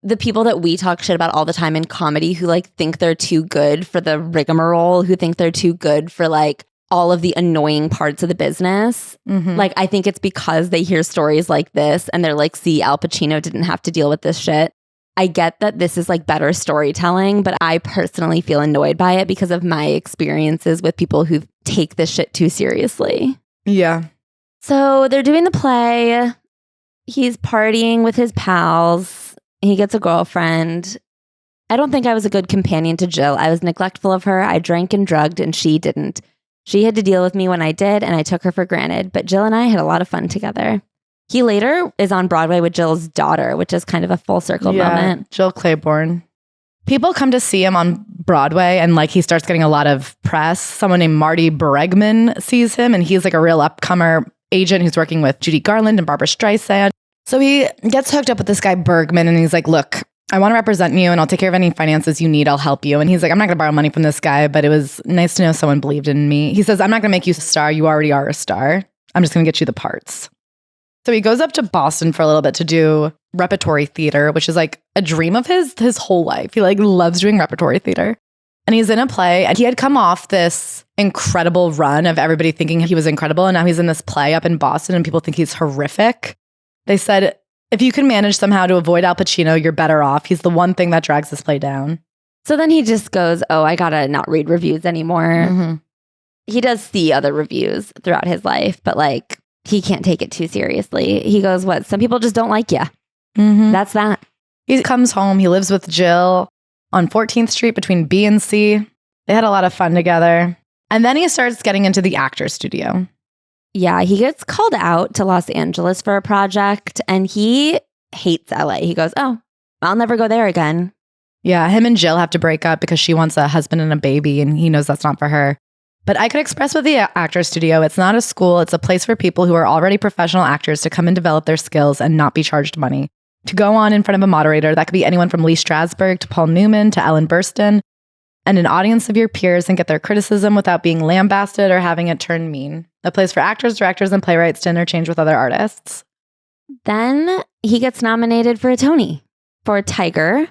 the people that we talk shit about all the time in comedy who like think they're too good for the rigmarole, who think they're too good for like all of the annoying parts of the business. Mm-hmm. Like I think it's because they hear stories like this and they're like, see, Al Pacino didn't have to deal with this shit. I get that this is like better storytelling, but I personally feel annoyed by it because of my experiences with people who take this shit too seriously. Yeah. So they're doing the play. He's partying with his pals. He gets a girlfriend. I don't think I was a good companion to Jill. I was neglectful of her. I drank and drugged and she didn't. She had to deal with me when I did and I took her for granted. But Jill and I had a lot of fun together. He later is on Broadway with Jill's daughter, which is kind of a full circle moment. Jill Claiborne. People come to see him on Broadway and like he starts getting a lot of press. Someone named Marty Bregman sees him and he's like a real upcomer agent who's working with Judy Garland and Barbara Streisand. So he gets hooked up with this guy Bergman and he's like, look, I want to represent you and I'll take care of any finances you need. I'll help you. And he's like, I'm not going to borrow money from this guy, but it was nice to know someone believed in me. He says, I'm not going to make you a star. You already are a star. I'm just going to get you the parts. So he goes up to Boston for a little bit to do repertory theater, which is like a dream of his whole life. He like loves doing repertory theater. And he's in a play and he had come off this incredible run of everybody thinking he was incredible. And now he's in this play up in Boston and people think he's horrific. They said, if you can manage somehow to avoid Al Pacino, you're better off. He's the one thing that drags this play down. So then he just goes, oh, I gotta not read reviews anymore. Mm-hmm. He does see other reviews throughout his life, but like he can't take it too seriously. He goes, what? Some people just don't like you. Mm-hmm. That's that. He comes home. He lives with Jill on 14th Street between B and C. They had a lot of fun together. And then he starts getting into the actor's studio. Yeah, he gets called out to Los Angeles for a project and he hates LA. He goes, oh, I'll never go there again. Yeah, him and Jill have to break up because she wants a husband and a baby and he knows that's not for her. But I could express with the actor studio, it's not a school. It's a place for people who are already professional actors to come and develop their skills and not be charged money. To go on in front of a moderator, that could be anyone from Lee Strasberg to Paul Newman to Ellen Burstyn, and an audience of your peers and get their criticism without being lambasted or having it turn mean. A place for actors, directors, and playwrights to interchange with other artists. Then he gets nominated for a Tony for Tiger.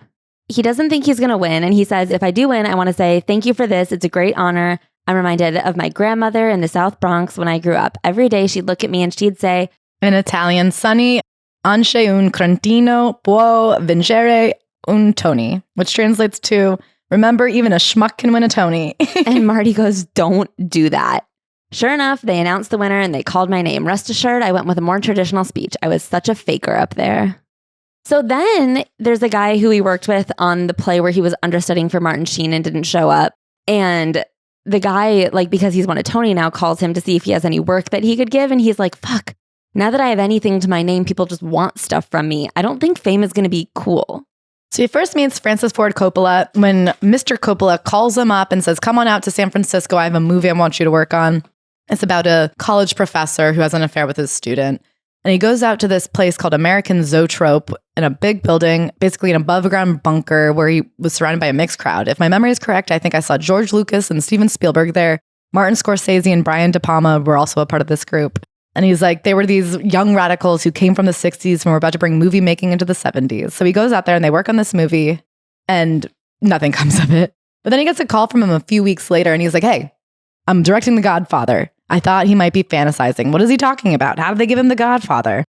He doesn't think he's going to win. And he says, if I do win, I want to say thank you for this. It's a great honor. I'm reminded of my grandmother in the South Bronx when I grew up. Every day she'd look at me and she'd say, in Italian, Sonny, anche un crentino può vincere un Tony, which translates to, remember, even a schmuck can win a Tony. And Marty goes, don't do that. Sure enough, they announced the winner and they called my name. Rest assured, I went with a more traditional speech. I was such a faker up there. So then there's a guy who he worked with on the play where he was understudying for Martin Sheen and didn't show up. And the guy, like, because he's won a Tony now, calls him to see if he has any work that he could give. And he's like, fuck, now that I have anything to my name, people just want stuff from me. I don't think fame is going to be cool. So he first meets Francis Ford Coppola when Mr. Coppola calls him up and says, come on out to San Francisco. I have a movie I want you to work on. It's about a college professor who has an affair with his student. And he goes out to this place called American Zoetrope in a big building, basically an above ground bunker where he was surrounded by a mixed crowd. If my memory is correct, I think I saw George Lucas and Steven Spielberg there. Martin Scorsese and Brian De Palma were also a part of this group. And he's like, they were these young radicals who came from the 60s and were about to bring movie making into the 70s. So he goes out there and they work on this movie and nothing comes of it. But then he gets a call from him a few weeks later and he's like, hey, I'm directing The Godfather. I thought he might be fantasizing. What is he talking about? How did they give him The Godfather?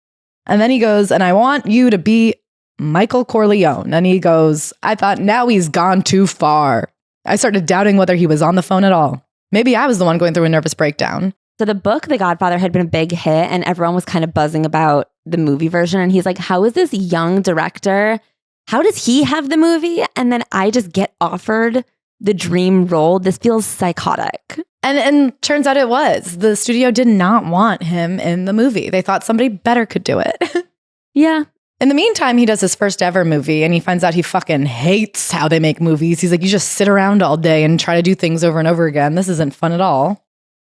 And then he goes, and I want you to be Michael Corleone. And he goes, I thought now he's gone too far. I started doubting whether he was on the phone at all. Maybe I was the one going through a nervous breakdown. So the book, The Godfather, had been a big hit and everyone was kind of buzzing about the movie version. And he's like, how is this young director? How does he have the movie? And then I just get offered the dream role. This feels psychotic. And turns out it was. The studio did not want him in the movie. They thought somebody better could do it. Yeah. In the meantime, he does his first ever movie and he finds out he fucking hates how they make movies. He's like, you just sit around all day and try to do things over and over again. This isn't fun at all.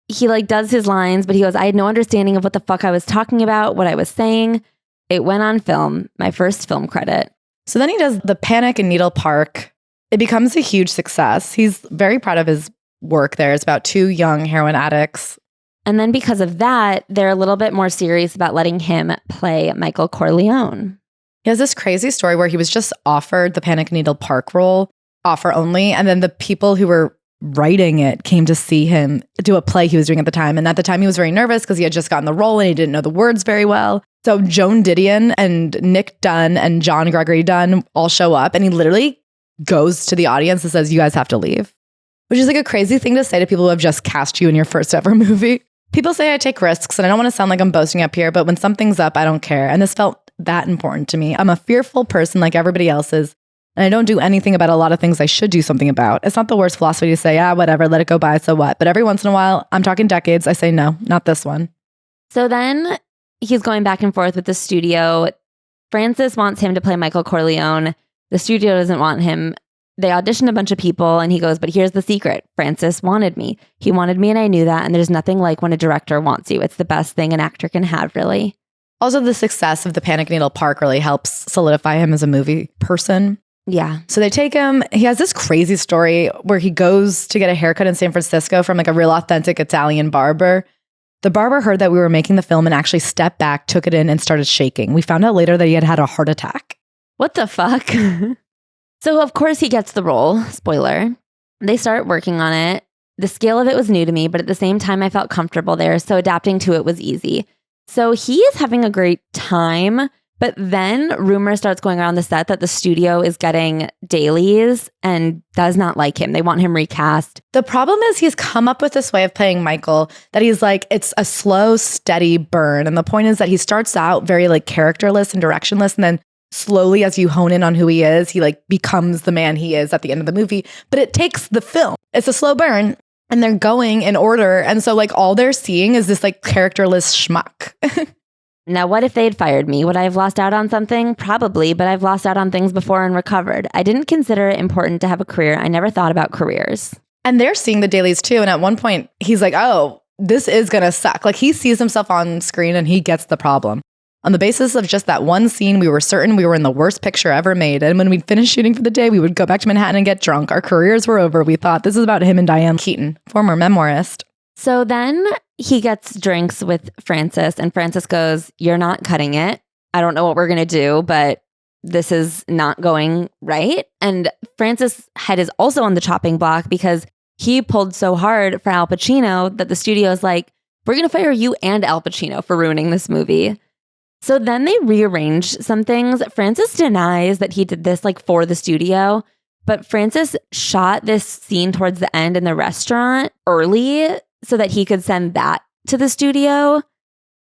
He like does his lines, but he goes, I had no understanding of what the fuck I was talking about, what I was saying. It went on film, my first film credit. So then he does The Panic in Needle Park. It becomes a huge success. He's very proud of his work there. It's about two young heroin addicts. And then because of that, they're a little bit more serious about letting him play Michael Corleone. He has this crazy story where he was just offered the Panic in Needle Park role, offer only. And then the people who were writing it came to see him do a play he was doing at the time. And at the time he was very nervous because he had just gotten the role and he didn't know the words very well. So Joan Didion and Nick Dunn and John Gregory Dunn all show up and he literally goes to the audience and says, you guys have to leave. Which is like a crazy thing to say to people who have just cast you in your first ever movie. People say I take risks and I don't want to sound like I'm boasting up here, but when something's up, I don't care. And this felt that important to me. I'm a fearful person like everybody else is. And I don't do anything about a lot of things I should do something about. It's not the worst philosophy to say, whatever, let it go by, so what? But every once in a while, I'm talking decades, I say no, not this one. So then he's going back and forth with the studio. Francis wants him to play Michael Corleone. The studio doesn't want him. They auditioned a bunch of people and he goes, but here's the secret. Francis wanted me. He wanted me and I knew that. And there's nothing like when a director wants you. It's the best thing an actor can have, really. Also, the success of The Panic in Needle Park really helps solidify him as a movie person. Yeah. So they take him. He has this crazy story where he goes to get a haircut in San Francisco from like a real authentic Italian barber. The barber heard that we were making the film and actually stepped back, took it in and started shaking. We found out later that he had had a heart attack. What the fuck? So, of course, he gets the role. Spoiler. They start working on it. The scale of it was new to me, but at the same time, I felt comfortable there, so adapting to it was easy. So he is having a great time, but then rumor starts going around the set that the studio is getting dailies and does not like him. They want him recast. The problem is he's come up with this way of playing Michael that he's like, it's a slow, steady burn. And the point is that he starts out very like characterless and directionless, and then slowly, as you hone in on who he is, he like becomes the man he is at the end of the movie. But it takes the film. It's a slow burn and they're going in order. And so like all they're seeing is this like characterless schmuck. Now, what if they had fired me? Would I have lost out on something? Probably, but I've lost out on things before and recovered. I didn't consider it important to have a career. I never thought about careers. And they're seeing the dailies too. And at one point, he's like, oh, this is going to suck. Like he sees himself on screen and he gets the problem. On the basis of just that one scene, we were certain we were in the worst picture ever made. And when we'd finish shooting for the day, we would go back to Manhattan and get drunk. Our careers were over. We thought this is about him and Diane Keaton, former memoirist. So then he gets drinks with Frances and Frances goes, you're not cutting it. I don't know what we're going to do, but this is not going right. And Frances' head is also on the chopping block because he pulled so hard for Al Pacino that the studio is like, we're going to fire you and Al Pacino for ruining this movie. So then they rearrange some things. Frances denies that he did this like for the studio, but Frances shot this scene towards the end in the restaurant early so that he could send that to the studio.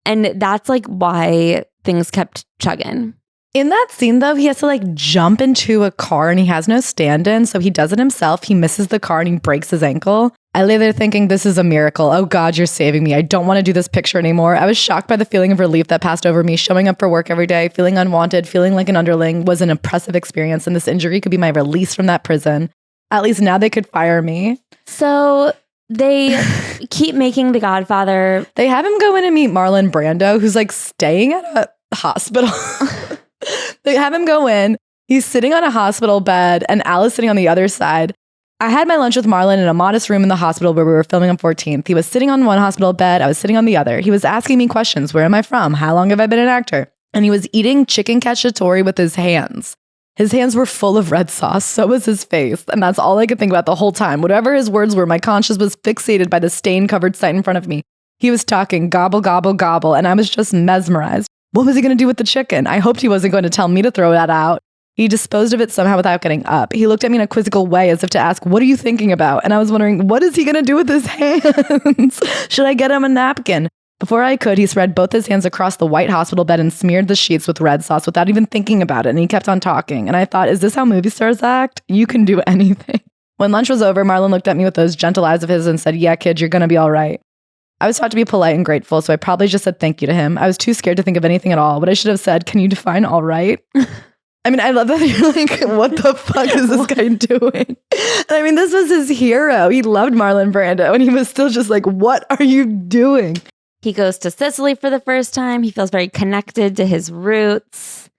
And that's like why things kept chugging. In that scene, though, he has to like jump into a car and he has no stand-in. So he does it himself. He misses the car and he breaks his ankle. I lay there thinking, this is a miracle. Oh God, you're saving me. I don't want to do this picture anymore. I was shocked by the feeling of relief that passed over me. Showing up for work every day, feeling unwanted, feeling like an underling was an oppressive experience. And this injury could be my release from that prison. At least now they could fire me. So they keep making The Godfather. They have him go in and meet Marlon Brando, who's like staying at a hospital. They have him go in. He's sitting on a hospital bed and Al is sitting on the other side. I had my lunch with Marlon in a modest room in the hospital where we were filming on 14th. He was sitting on one hospital bed. I was sitting on the other. He was asking me questions. Where am I from? How long have I been an actor? And he was eating chicken cacciatore with his hands. His hands were full of red sauce. So was his face. And that's all I could think about the whole time. Whatever his words were, my conscience was fixated by the stain-covered sight in front of me. He was talking gobble, gobble, gobble. And I was just mesmerized. What was he going to do with the chicken? I hoped he wasn't going to tell me to throw that out. He disposed of it somehow without getting up. He looked at me in a quizzical way as if to ask, what are you thinking about? And I was wondering, what is he going to do with his hands? Should I get him a napkin? Before I could, he spread both his hands across the white hospital bed and smeared the sheets with red sauce without even thinking about it. And he kept on talking. And I thought, is this how movie stars act? You can do anything. When lunch was over, Marlon looked at me with those gentle eyes of his and said, yeah, kid, you're going to be all right. I was taught to be polite and grateful, so I probably just said thank you to him. I was too scared to think of anything at all, but I should have said, can you define all right? I mean, I love that you're like, what the fuck is this guy doing? I mean, this was his hero. He loved Marlon Brando, and he was still just like, what are you doing? He goes to Sicily for the first time. He feels very connected to his roots.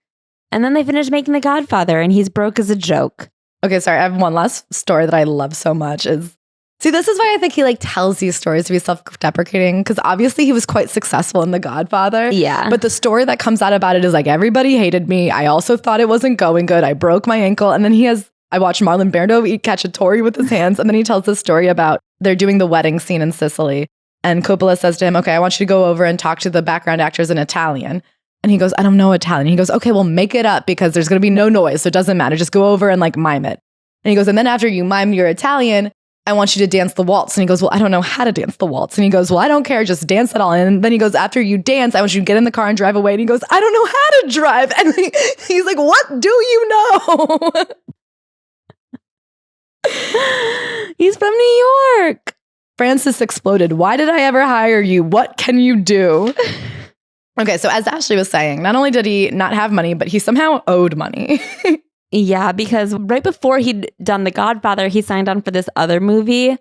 And then they finish making The Godfather, and he's broke as a joke. Okay, sorry. I have one last story that I love so much is... See, this is why I think he like tells these stories to be self-deprecating because obviously he was quite successful in The Godfather. Yeah. But the story that comes out about it is like, everybody hated me. I also thought it wasn't going good. I broke my ankle. And then I watched Marlon Brando eat cacciatore with his hands. And then he tells this story about they're doing the wedding scene in Sicily. And Coppola says to him, okay, I want you to go over and talk to the background actors in Italian. And he goes, I don't know Italian. He goes, okay, well, make it up because there's going to be no noise. So it doesn't matter. Just go over and like mime it. And he goes, and then after you mime your Italian, I want you to dance the waltz. And he goes, well, I don't know how to dance the waltz. And he goes, well, I don't care. Just dance it all. And then he goes, after you dance, I want you to get in the car and drive away. And he goes, I don't know how to drive. And he's like, what do you know? He's from New York. Frances exploded. Why did I ever hire you? What can you do? Okay, so as Ashley was saying, not only did he not have money, but he somehow owed money. Yeah, because right before he'd done The Godfather, he signed on for this other movie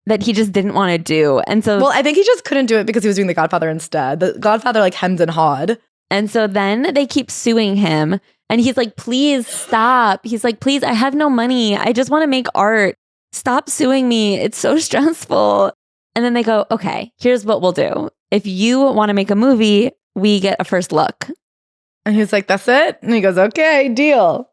that he just didn't want to do. And so... Well, I think he just couldn't do it because he was doing The Godfather instead. The Godfather like hemmed and hawed. And so then they keep suing him. And he's like, please stop. He's like, please, I have no money. I just want to make art. Stop suing me. It's so stressful. And then they go, okay, here's what we'll do. If you want to make a movie, we get a first look. And he's like, that's it? And he goes, okay, deal.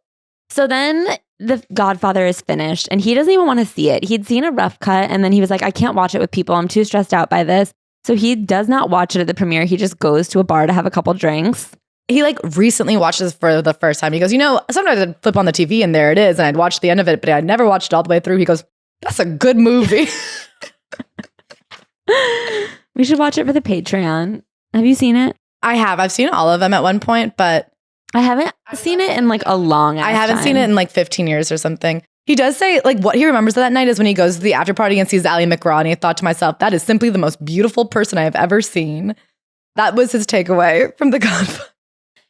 So then The Godfather is finished and he doesn't even want to see it. He'd seen a rough cut and then he was like, I can't watch it with people. I'm too stressed out by this. So he does not watch it at the premiere. He just goes to a bar to have a couple drinks. He like recently watches for the first time. He goes, you know, sometimes I'd flip on the TV and there it is. And I'd watch the end of it, but I'd never watched it all the way through. He goes, that's a good movie. We should watch it for the Patreon. Have you seen it? I have. I've seen all of them at one point, but I haven't seen it in like a long ass I haven't time. seen it in like 15 years or something. He does say like what he remembers of that night is when he goes to the after party and sees Ally McGraw, and he thought to myself, that is simply the most beautiful person I have ever seen. That was his takeaway from The Godfather.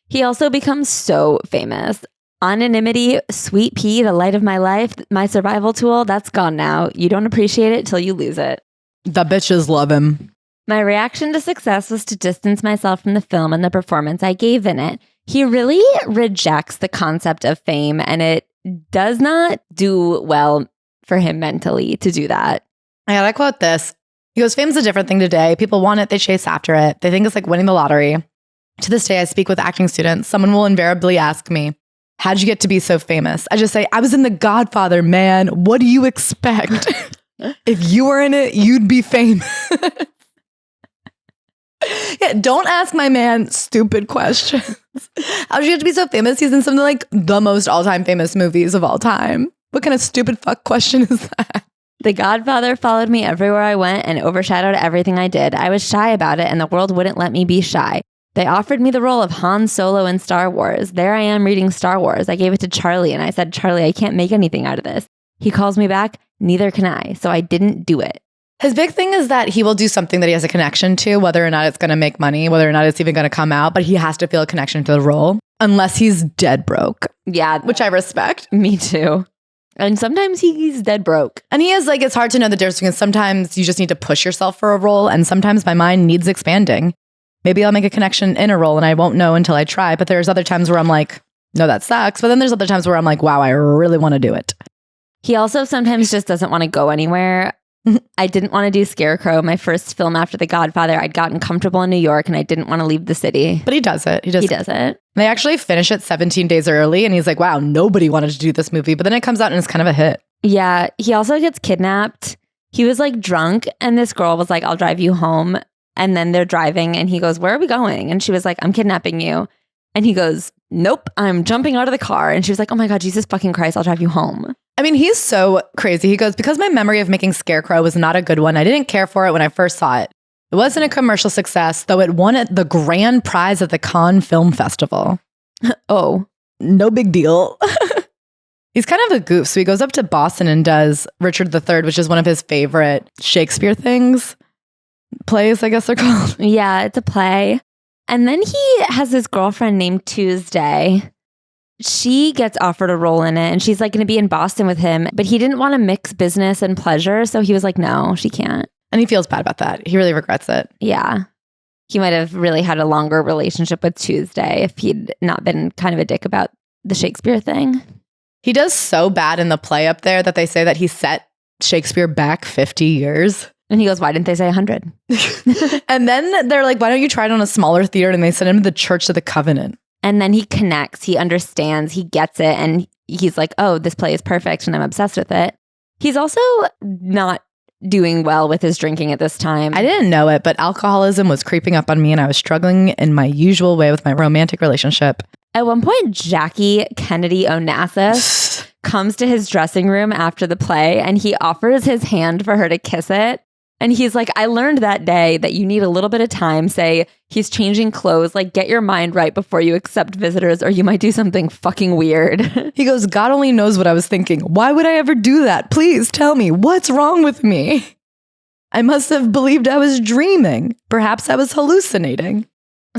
He also becomes so famous. Anonymity, sweet pea, the light of my life, my survival tool, that's gone now. You don't appreciate it till you lose it. The bitches love him. My reaction to success was to distance myself from the film and the performance I gave in it. He really rejects the concept of fame, and it does not do well for him mentally to do that. I gotta quote this. He goes, fame's a different thing today. People want it. They chase after it. They think it's like winning the lottery. To this day, I speak with acting students. Someone will invariably ask me, how'd you get to be so famous? I just say, I was in The Godfather, man. What do you expect? If you were in it, you'd be famous. Yeah, don't ask my man stupid questions. How'd you get to be so famous? He's in something like the most all-time famous movies of all time. What kind of stupid fuck question is that? The Godfather followed me everywhere I went and overshadowed everything I did. I was shy about it, and the world wouldn't let me be shy. They offered me the role of Han Solo in Star Wars. There I am reading Star Wars. I gave it to Charlie, and I said, Charlie, I can't make anything out of this. He calls me back, neither can I. So I didn't do it. His big thing is that he will do something that he has a connection to, whether or not it's going to make money, whether or not it's even going to come out, but he has to feel a connection to the role, unless he's dead broke. Yeah. Which I respect. Me too. And sometimes he's dead broke. And he is like, it's hard to know the difference because sometimes you just need to push yourself for a role, and sometimes my mind needs expanding. Maybe I'll make a connection in a role and I won't know until I try. But there's other times where I'm like, no, that sucks. But then there's other times where I'm like, wow, I really want to do it. He also sometimes just doesn't want to go anywhere. I didn't want to do Scarecrow, my first film after The Godfather. I'd gotten comfortable in New York and I didn't want to leave the city. But he does it. He does it. They actually finish it 17 days early and he's like, wow, nobody wanted to do this movie. But then it comes out and it's kind of a hit. Yeah. He also gets kidnapped. He was like drunk and this girl was like, I'll drive you home. And then they're driving and he goes, where are we going? And she was like, I'm kidnapping you. And he goes, nope, I'm jumping out of the car. And she was like, oh my God, Jesus fucking Christ, I'll drive you home. I mean, he's so crazy. He goes, because my memory of making Scarecrow was not a good one. I didn't care for it when I first saw it. It wasn't a commercial success, though it won the grand prize at the Cannes Film Festival. Oh, no big deal. He's kind of a goof. So he goes up to Boston and does Richard III, which is one of his favorite Shakespeare things. Plays, I guess they're called. Yeah, it's a play. And then he has this girlfriend named Tuesday. She gets offered a role in it and she's like going to be in Boston with him, but he didn't want to mix business and pleasure. So he was like, no, she can't. And he feels bad about that. He really regrets it. Yeah. He might have really had a longer relationship with Tuesday if he'd not been kind of a dick about the Shakespeare thing. He does so bad in the play up there that they say that he set Shakespeare back 50 years. And he goes, why didn't they say 100? And then they're like, why don't you try it on a smaller theater? And they send him to the Church of the Covenant. And then he connects, he understands, he gets it. And he's like, oh, this play is perfect and I'm obsessed with it. He's also not doing well with his drinking at this time. I didn't know it, but alcoholism was creeping up on me and I was struggling in my usual way with my romantic relationship. At one point, Jackie Kennedy Onassis comes to his dressing room after the play and he offers his hand for her to kiss it. And he's like, I learned that day that you need a little bit of time. Say, he's changing clothes. Like, get your mind right before you accept visitors or you might do something fucking weird. He goes, God only knows what I was thinking. Why would I ever do that? Please tell me, what's wrong with me? I must have believed I was dreaming. Perhaps I was hallucinating.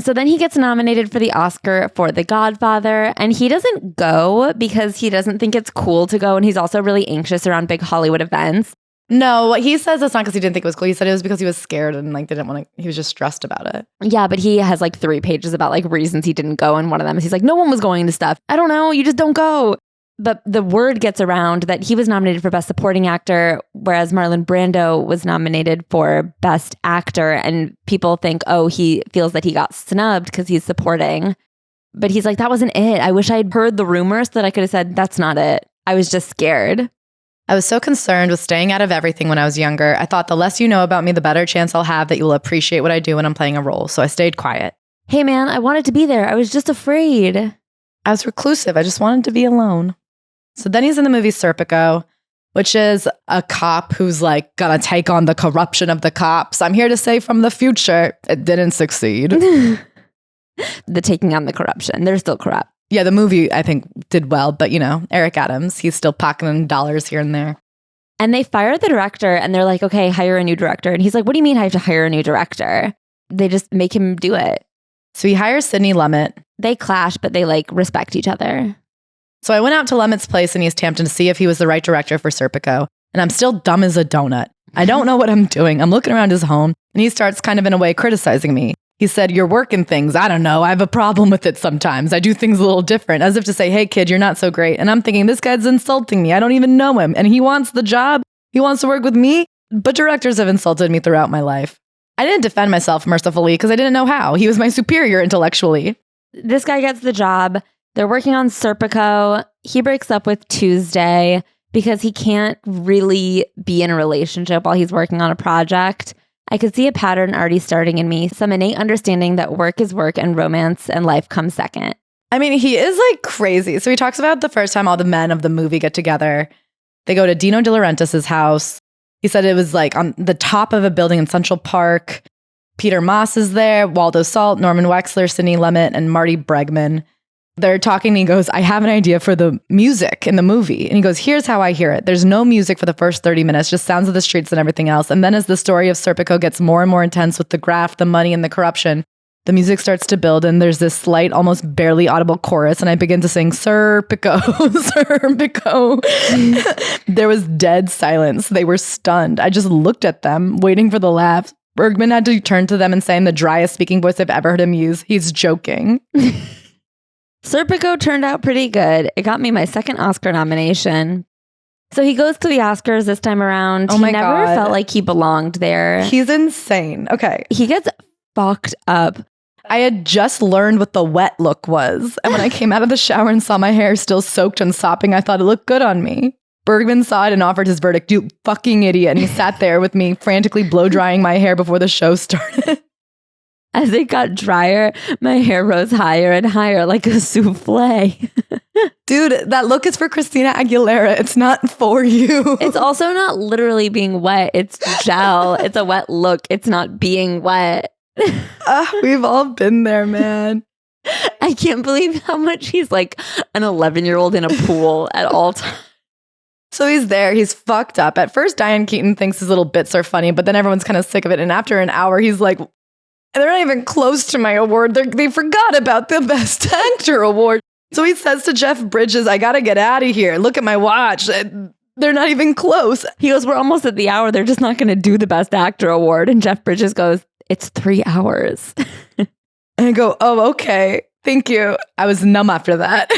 So then he gets nominated for the Oscar for The Godfather, and he doesn't go because he doesn't think it's cool to go. And he's also really anxious around big Hollywood events. No, he says it's not because he didn't think it was cool. He said it was because he was scared and like didn't want to. He was just stressed about it. Yeah, but he has like 3 pages about like reasons he didn't go, and one of them is he's like, no one was going to stuff. I don't know, you just don't go. But the word gets around that he was nominated for Best Supporting Actor, whereas Marlon Brando was nominated for Best Actor, and people think, oh, he feels that he got snubbed because he's supporting. But he's like, that wasn't it. I wish I had heard the rumors so that I could have said, that's not it. I was just scared. I was so concerned with staying out of everything when I was younger. I thought the less you know about me, the better chance I'll have that you will appreciate what I do when I'm playing a role. So I stayed quiet. Hey, man, I wanted to be there. I was just afraid. I was reclusive. I just wanted to be alone. So then he's in the movie Serpico, which is a cop who's like gonna take on the corruption of the cops. I'm here to say from the future, it didn't succeed. The taking on the corruption. They're still corrupt. Yeah, the movie, I think, did well. But, you know, Eric Adams, he's still pocketing dollars here and there. And they fire the director and they're like, okay, hire a new director. And he's like, what do you mean I have to hire a new director? They just make him do it. So he hires Sidney Lumet. They clash, but they like respect each other. So I went out to Lemit's place in East Hampton to see if he was the right director for Serpico. And I'm still dumb as a donut. I don't know what I'm doing. I'm looking around his home and he starts kind of in a way criticizing me. He said, "You're working things. I don't know. I have a problem with it sometimes. I do things a little different," as if to say, "Hey kid, you're not so great." And I'm thinking, this guy's insulting me. I don't even know him. And he wants the job. He wants to work with me. But directors have insulted me throughout my life. I didn't defend myself mercifully because I didn't know how. He was my superior intellectually. This guy gets the job. They're working on Serpico. He breaks up with Tuesday because he can't really be in a relationship while he's working on a project. I could see a pattern already starting in me, some innate understanding that work is work and romance and life comes second. I mean, he is like crazy. So he talks about the first time all the men of the movie get together. They go to Dino De Laurentiis' house. He said it was like on the top of a building in Central Park. Peter Moss is there, Waldo Salt, Norman Wexler, Sidney Lumet, and Marty Bregman. They're talking and he goes, "I have an idea for the music in the movie." And he goes, "Here's how I hear it. There's no music for the first 30 minutes, just sounds of the streets and everything else. And then as the story of Serpico gets more and more intense with the graft, the money, and the corruption, the music starts to build and there's this slight, almost barely audible chorus. And I begin to sing, 'Serpico, Serpico.'" There was dead silence. They were stunned. I just looked at them, waiting for the laugh. Bergman had to turn to them and say in the driest speaking voice I've ever heard him use, "He's joking." Serpico turned out pretty good. It got me my second Oscar nomination. So he goes to the Oscars this time around. Oh he my never God. felt like he belonged there. He's insane. Okay. He gets fucked up. I had just learned what the wet look was. And when I came out of the shower and saw my hair still soaked and sopping, I thought it looked good on me. Bergman saw it and offered his verdict. "You fucking idiot." And he sat there with me, frantically blow drying my hair before the show started. As it got drier, my hair rose higher and higher like a souffle. Dude, that look is for Christina Aguilera. It's not for you. It's also not literally being wet. It's gel. It's a wet look. It's not being wet. We've all been there, man. I can't believe how much he's like an 11-year-old in a pool at all times. So he's there. He's fucked up. At first, Diane Keaton thinks his little bits are funny, but then everyone's kind of sick of it. And after an hour, he's like, "They're not even close to my award. They forgot about the Best Actor award." So he says to Jeff Bridges, "I got to get out of here. Look at my watch. They're not even close." He goes, "We're almost at the hour. They're just not going to do the Best Actor award." And Jeff Bridges goes, "It's 3 hours. And I go, "Oh, okay. Thank you." I was numb after that.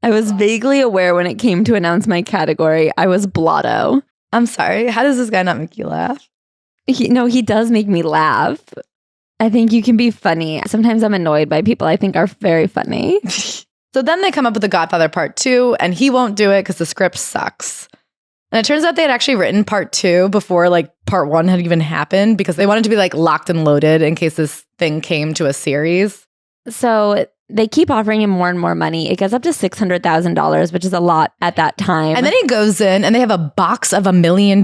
I was vaguely aware when it came to announce my category. I was blotto. I'm sorry. How does this guy not make you laugh? He does make me laugh. I think you can be funny. Sometimes I'm annoyed by people I think are very funny. So then they come up with the Godfather Part II, and he won't do it because the script sucks. And it turns out they had actually written Part 2 before like Part 1 had even happened because they wanted to be like locked and loaded in case this thing came to a series. So they keep offering him more and more money. It gets up to $600,000, which is a lot at that time. And then he goes in and they have a box of $1 million.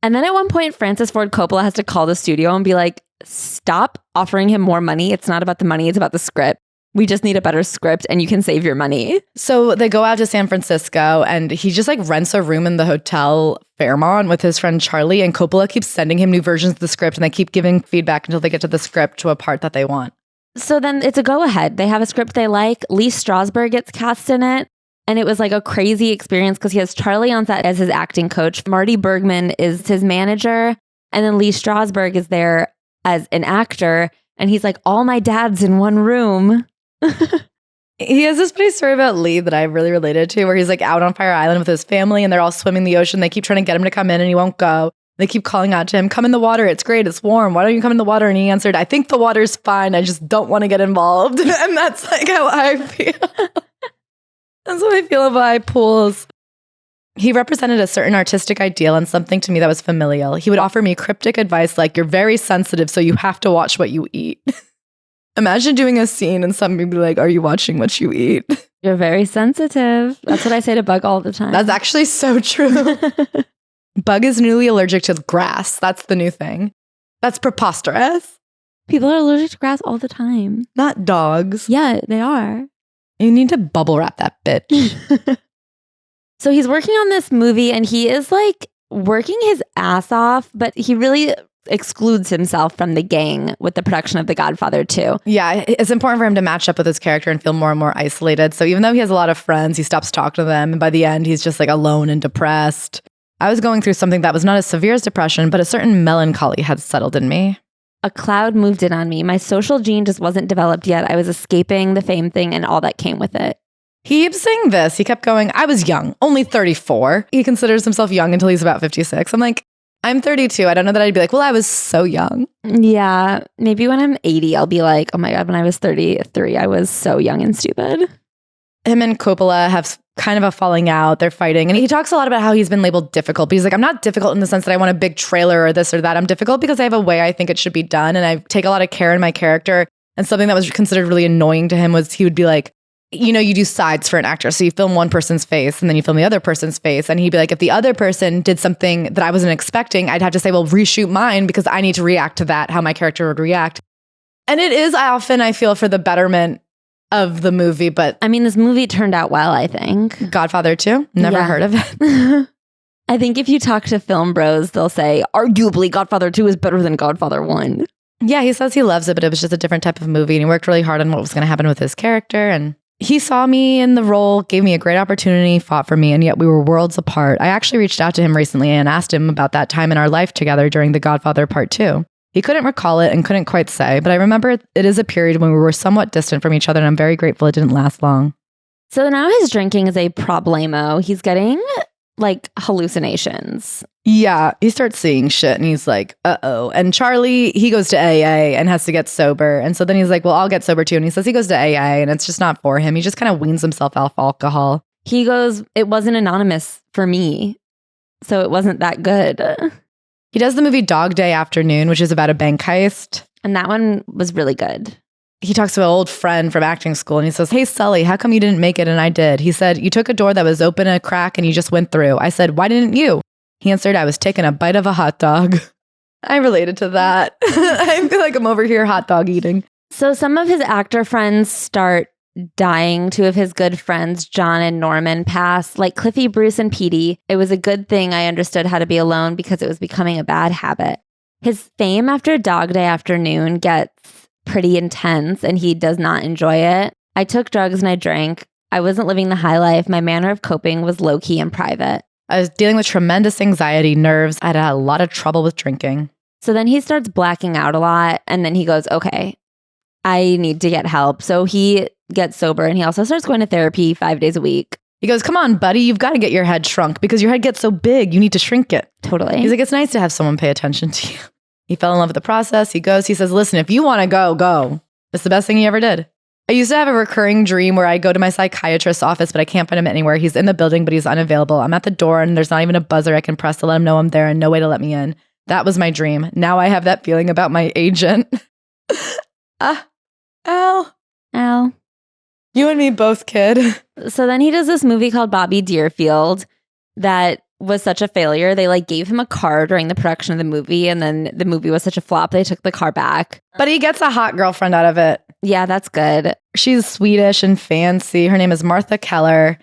And then at one point, Francis Ford Coppola has to call the studio and be like, "Stop offering him more money. It's not about the money. It's about the script. We just need a better script and you can save your money." So they go out to San Francisco and he just like rents a room in the Hotel Fairmont with his friend Charlie. And Coppola keeps sending him new versions of the script and they keep giving feedback until they get to the script to a part that they want. So then it's a go ahead. They have a script they like. Lee Strasberg gets cast in it. And it was like a crazy experience because he has Charlie on set as his acting coach. Marty Bergman is his manager. And then Lee Strasberg is there as an actor. And he's like, "All my dads in one room." He has this funny story about Lee that I really related to where he's like out on Fire Island with his family and they're all swimming the ocean. They keep trying to get him to come in and he won't go. They keep calling out to him, "Come in the water. It's great. It's warm. Why don't you come in the water?" And he answered, "I think the water's fine. I just don't want to get involved." And that's like how I feel. That's how I feel about pools. He represented a certain artistic ideal and something to me that was familial. He would offer me cryptic advice like, "You're very sensitive, so you have to watch what you eat." Imagine doing a scene and somebody be like, "Are you watching what you eat?" You're very sensitive. That's what I say to Bug all the time. That's actually so true. Bug is newly allergic to grass. That's the new thing. That's preposterous. People are allergic to grass all the time. Not dogs. Yeah, they are. You need to bubble wrap that bitch. So he's working on this movie and he is like working his ass off, but he really excludes himself from the gang with the production of The Godfather 2. Yeah, it's important for him to match up with his character and feel more and more isolated. So even though he has a lot of friends, he stops talking to them. And by the end, he's just like alone and depressed. I was going through something that was not as severe as depression, but a certain melancholy had settled in me. A cloud moved in on me. My social gene just wasn't developed yet. I was escaping the fame thing and all that came with it. He keeps saying this. He kept going, I was young, only 34. He considers himself young until he's about 56. I'm like, I'm 32. I don't know that I'd be like, well, I was so young. Yeah. Maybe when I'm 80, I'll be like, oh my God, when I was 33, I was so young and stupid. Him and Coppola have kind of a falling out. They're fighting. And he talks a lot about how he's been labeled difficult. But he's like, I'm not difficult in the sense that I want a big trailer or this or that. I'm difficult because I have a way I think it should be done. And I take a lot of care in my character. And something that was considered really annoying to him was he would be like, you know, you do sides for an actor. So you film one person's face and then you film the other person's face. And he'd be like, if the other person did something that I wasn't expecting, I'd have to say, well, reshoot mine because I need to react to that, how my character would react. And it is I feel for the betterment of the movie. But I mean, this movie turned out well, I think. Godfather 2? Never heard of it. I think if you talk to film bros, they'll say, arguably, Godfather 2 is better than Godfather 1. Yeah, he says he loves it, but it was just a different type of movie. And he worked really hard on what was going to happen with his character. And he saw me in the role, gave me a great opportunity, fought for me, and yet we were worlds apart. I actually reached out to him recently and asked him about that time in our life together during The Godfather Part II. He couldn't recall it and couldn't quite say, but I remember it is a period when we were somewhat distant from each other, and I'm very grateful it didn't last long. So now his drinking is a problemo. He's getting like hallucinations. Yeah, he starts seeing shit and he's like, uh-oh. And Charlie, he goes to AA and has to get sober. And so then he's like, well, I'll get sober too. And he says he goes to AA and it's just not for him. He just kind of weans himself off alcohol. He goes, it wasn't anonymous for me, so it wasn't that good. He does the movie Dog Day Afternoon, which is about a bank heist. And that one was really good. He talks to an old friend from acting school and he says, hey, Sully, how come you didn't make it and I did? He said, you took a door that was open a crack and you just went through. I said, why didn't you? He answered, I was taking a bite of a hot dog. I related to that. I feel like I'm over here hot dog eating. So some of his actor friends start dying. Two of his good friends, John and Norman, pass. Like Cliffy, Bruce, and Petey, it was a good thing I understood how to be alone because it was becoming a bad habit. His fame after Dog Day Afternoon gets pretty intense and he does not enjoy it. I took drugs and I drank. I wasn't living the high life. My manner of coping was low-key and private. I was dealing with tremendous anxiety, nerves. I'd had a lot of trouble with drinking. So then he starts blacking out a lot and then he goes, okay, I need to get help. So he gets sober and he also starts going to therapy 5 days a week. He goes, come on, buddy, you've got to get your head shrunk because your head gets so big, you need to shrink it. Totally. He's like, it's nice to have someone pay attention to you. He fell in love with the process. He goes, he says, listen, if you want to go, go. It's the best thing he ever did. I used to have a recurring dream where I go to my psychiatrist's office, but I can't find him anywhere. He's in the building, but he's unavailable. I'm at the door and there's not even a buzzer I can press to let him know I'm there and no way to let me in. That was my dream. Now I have that feeling about my agent. Al. You and me both, kid. So then he does this movie called Bobby Deerfield that was such a failure. They like gave him a car during the production of the movie and then the movie was such a flop they took the car back. But he gets a hot girlfriend out of it. Yeah, that's good. She's Swedish and fancy. Her name is Martha Keller.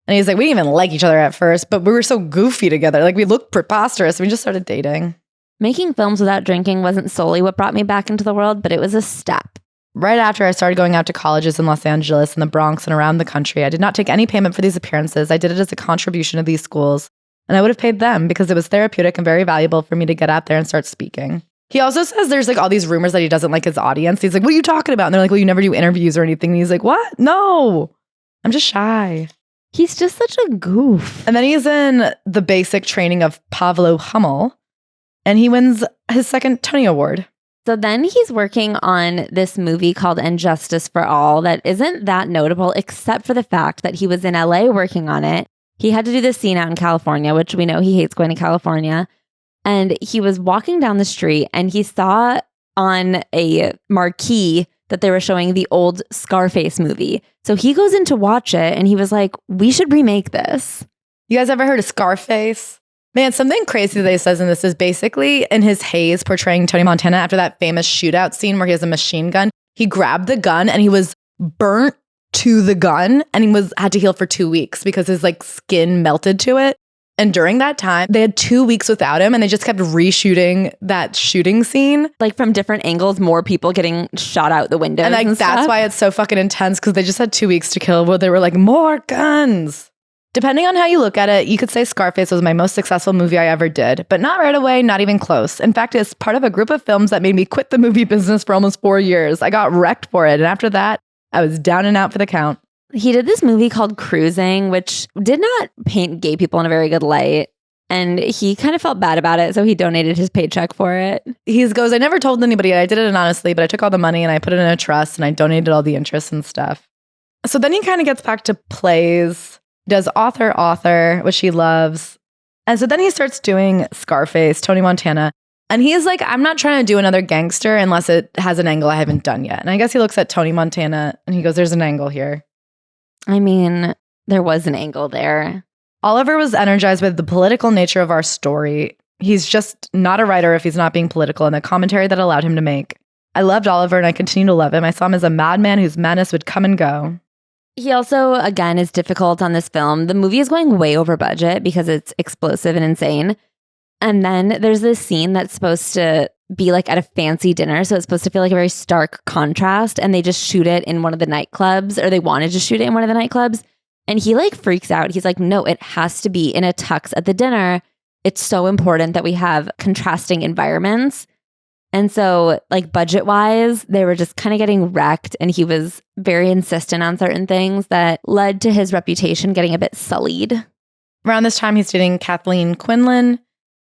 And he's like, we didn't even like each other at first, but we were so goofy together. Like we looked preposterous. We just started dating. Making films without drinking wasn't solely what brought me back into the world, but it was a step. Right after I started going out to colleges in Los Angeles and the Bronx and around the country, I did not take any payment for these appearances. I did it as a contribution to these schools. And I would have paid them because it was therapeutic and very valuable for me to get out there and start speaking. He also says there's like all these rumors that he doesn't like his audience. He's like, what are you talking about? And they're like, well, you never do interviews or anything. And he's like, what? No, I'm just shy. He's just such a goof. And then he's in the basic training of Pavlo Hummel and he wins his second Tony Award. So then he's working on this movie called Injustice for All that isn't that notable except for the fact that he was in LA working on it. He had to do this scene out in California, which we know he hates going to California. And he was walking down the street and he saw on a marquee that they were showing the old Scarface movie. So he goes in to watch it and he was like, we should remake this. You guys ever heard of Scarface? Man, something crazy that he says in this is basically in his haze portraying Tony Montana after that famous shootout scene where he has a machine gun. He grabbed the gun and he was burnt to the gun and he had to heal for 2 weeks because his like skin melted to it. And during that time, they had 2 weeks without him and they just kept reshooting that shooting scene. Like from different angles, more people getting shot out the windows. And like that's why it's so fucking intense because they just had 2 weeks to kill where they were like, more guns. Depending on how you look at it, you could say Scarface was my most successful movie I ever did, but not right away, not even close. In fact, it's part of a group of films that made me quit the movie business for almost 4 years. I got wrecked for it. And after that, I was down and out for the count. He did this movie called Cruising, which did not paint gay people in a very good light. And he kind of felt bad about it, so he donated his paycheck for it. He goes, I never told anybody. I did it anonymously, but I took all the money and I put it in a trust and I donated all the interest and stuff. So then he kind of gets back to plays, does author, which he loves. And so then he starts doing Scarface, Tony Montana. And he is like, I'm not trying to do another gangster unless it has an angle I haven't done yet. And I guess he looks at Tony Montana and he goes, there's an angle here. I mean, there was an angle there. Oliver was energized with the political nature of our story. He's just not a writer if he's not being political, and the commentary that allowed him to make. I loved Oliver and I continue to love him. I saw him as a madman whose madness would come and go. He also, again, is difficult on this film. The movie is going way over budget because it's explosive and insane. And then there's this scene that's supposed to be like at a fancy dinner. So it's supposed to feel like a very stark contrast. And they just shoot it in one of the nightclubs, or they wanted to shoot it in one of the nightclubs. And he like freaks out. He's like, no, it has to be in a tux at the dinner. It's so important that we have contrasting environments. And so like budget wise, they were just kind of getting wrecked. And he was very insistent on certain things that led to his reputation getting a bit sullied. Around this time, he's dating Kathleen Quinlan.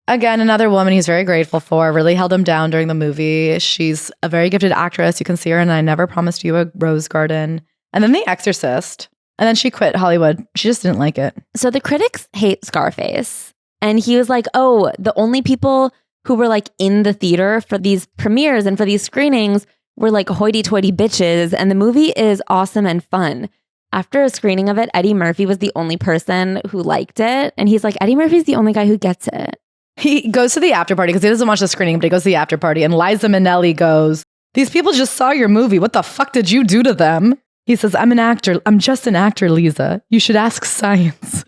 Again, another woman he's very grateful for, really held him down during the movie. She's a very gifted actress. You can see her in I Never Promised You a Rose Garden. And then The Exorcist. And then she quit Hollywood. She just didn't like it. So the critics hate Scarface. And he was like, oh, the only people who were like in the theater for these premieres and for these screenings were like hoity-toity bitches. And the movie is awesome and fun. After a screening of it, Eddie Murphy was the only person who liked it. And he's like, Eddie Murphy's the only guy who gets it. He goes to the after party because he doesn't watch the screening, but he goes to the after party. And Liza Minnelli goes, these people just saw your movie. What the fuck did you do to them? He says, I'm an actor. I'm just an actor, Lisa. You should ask science.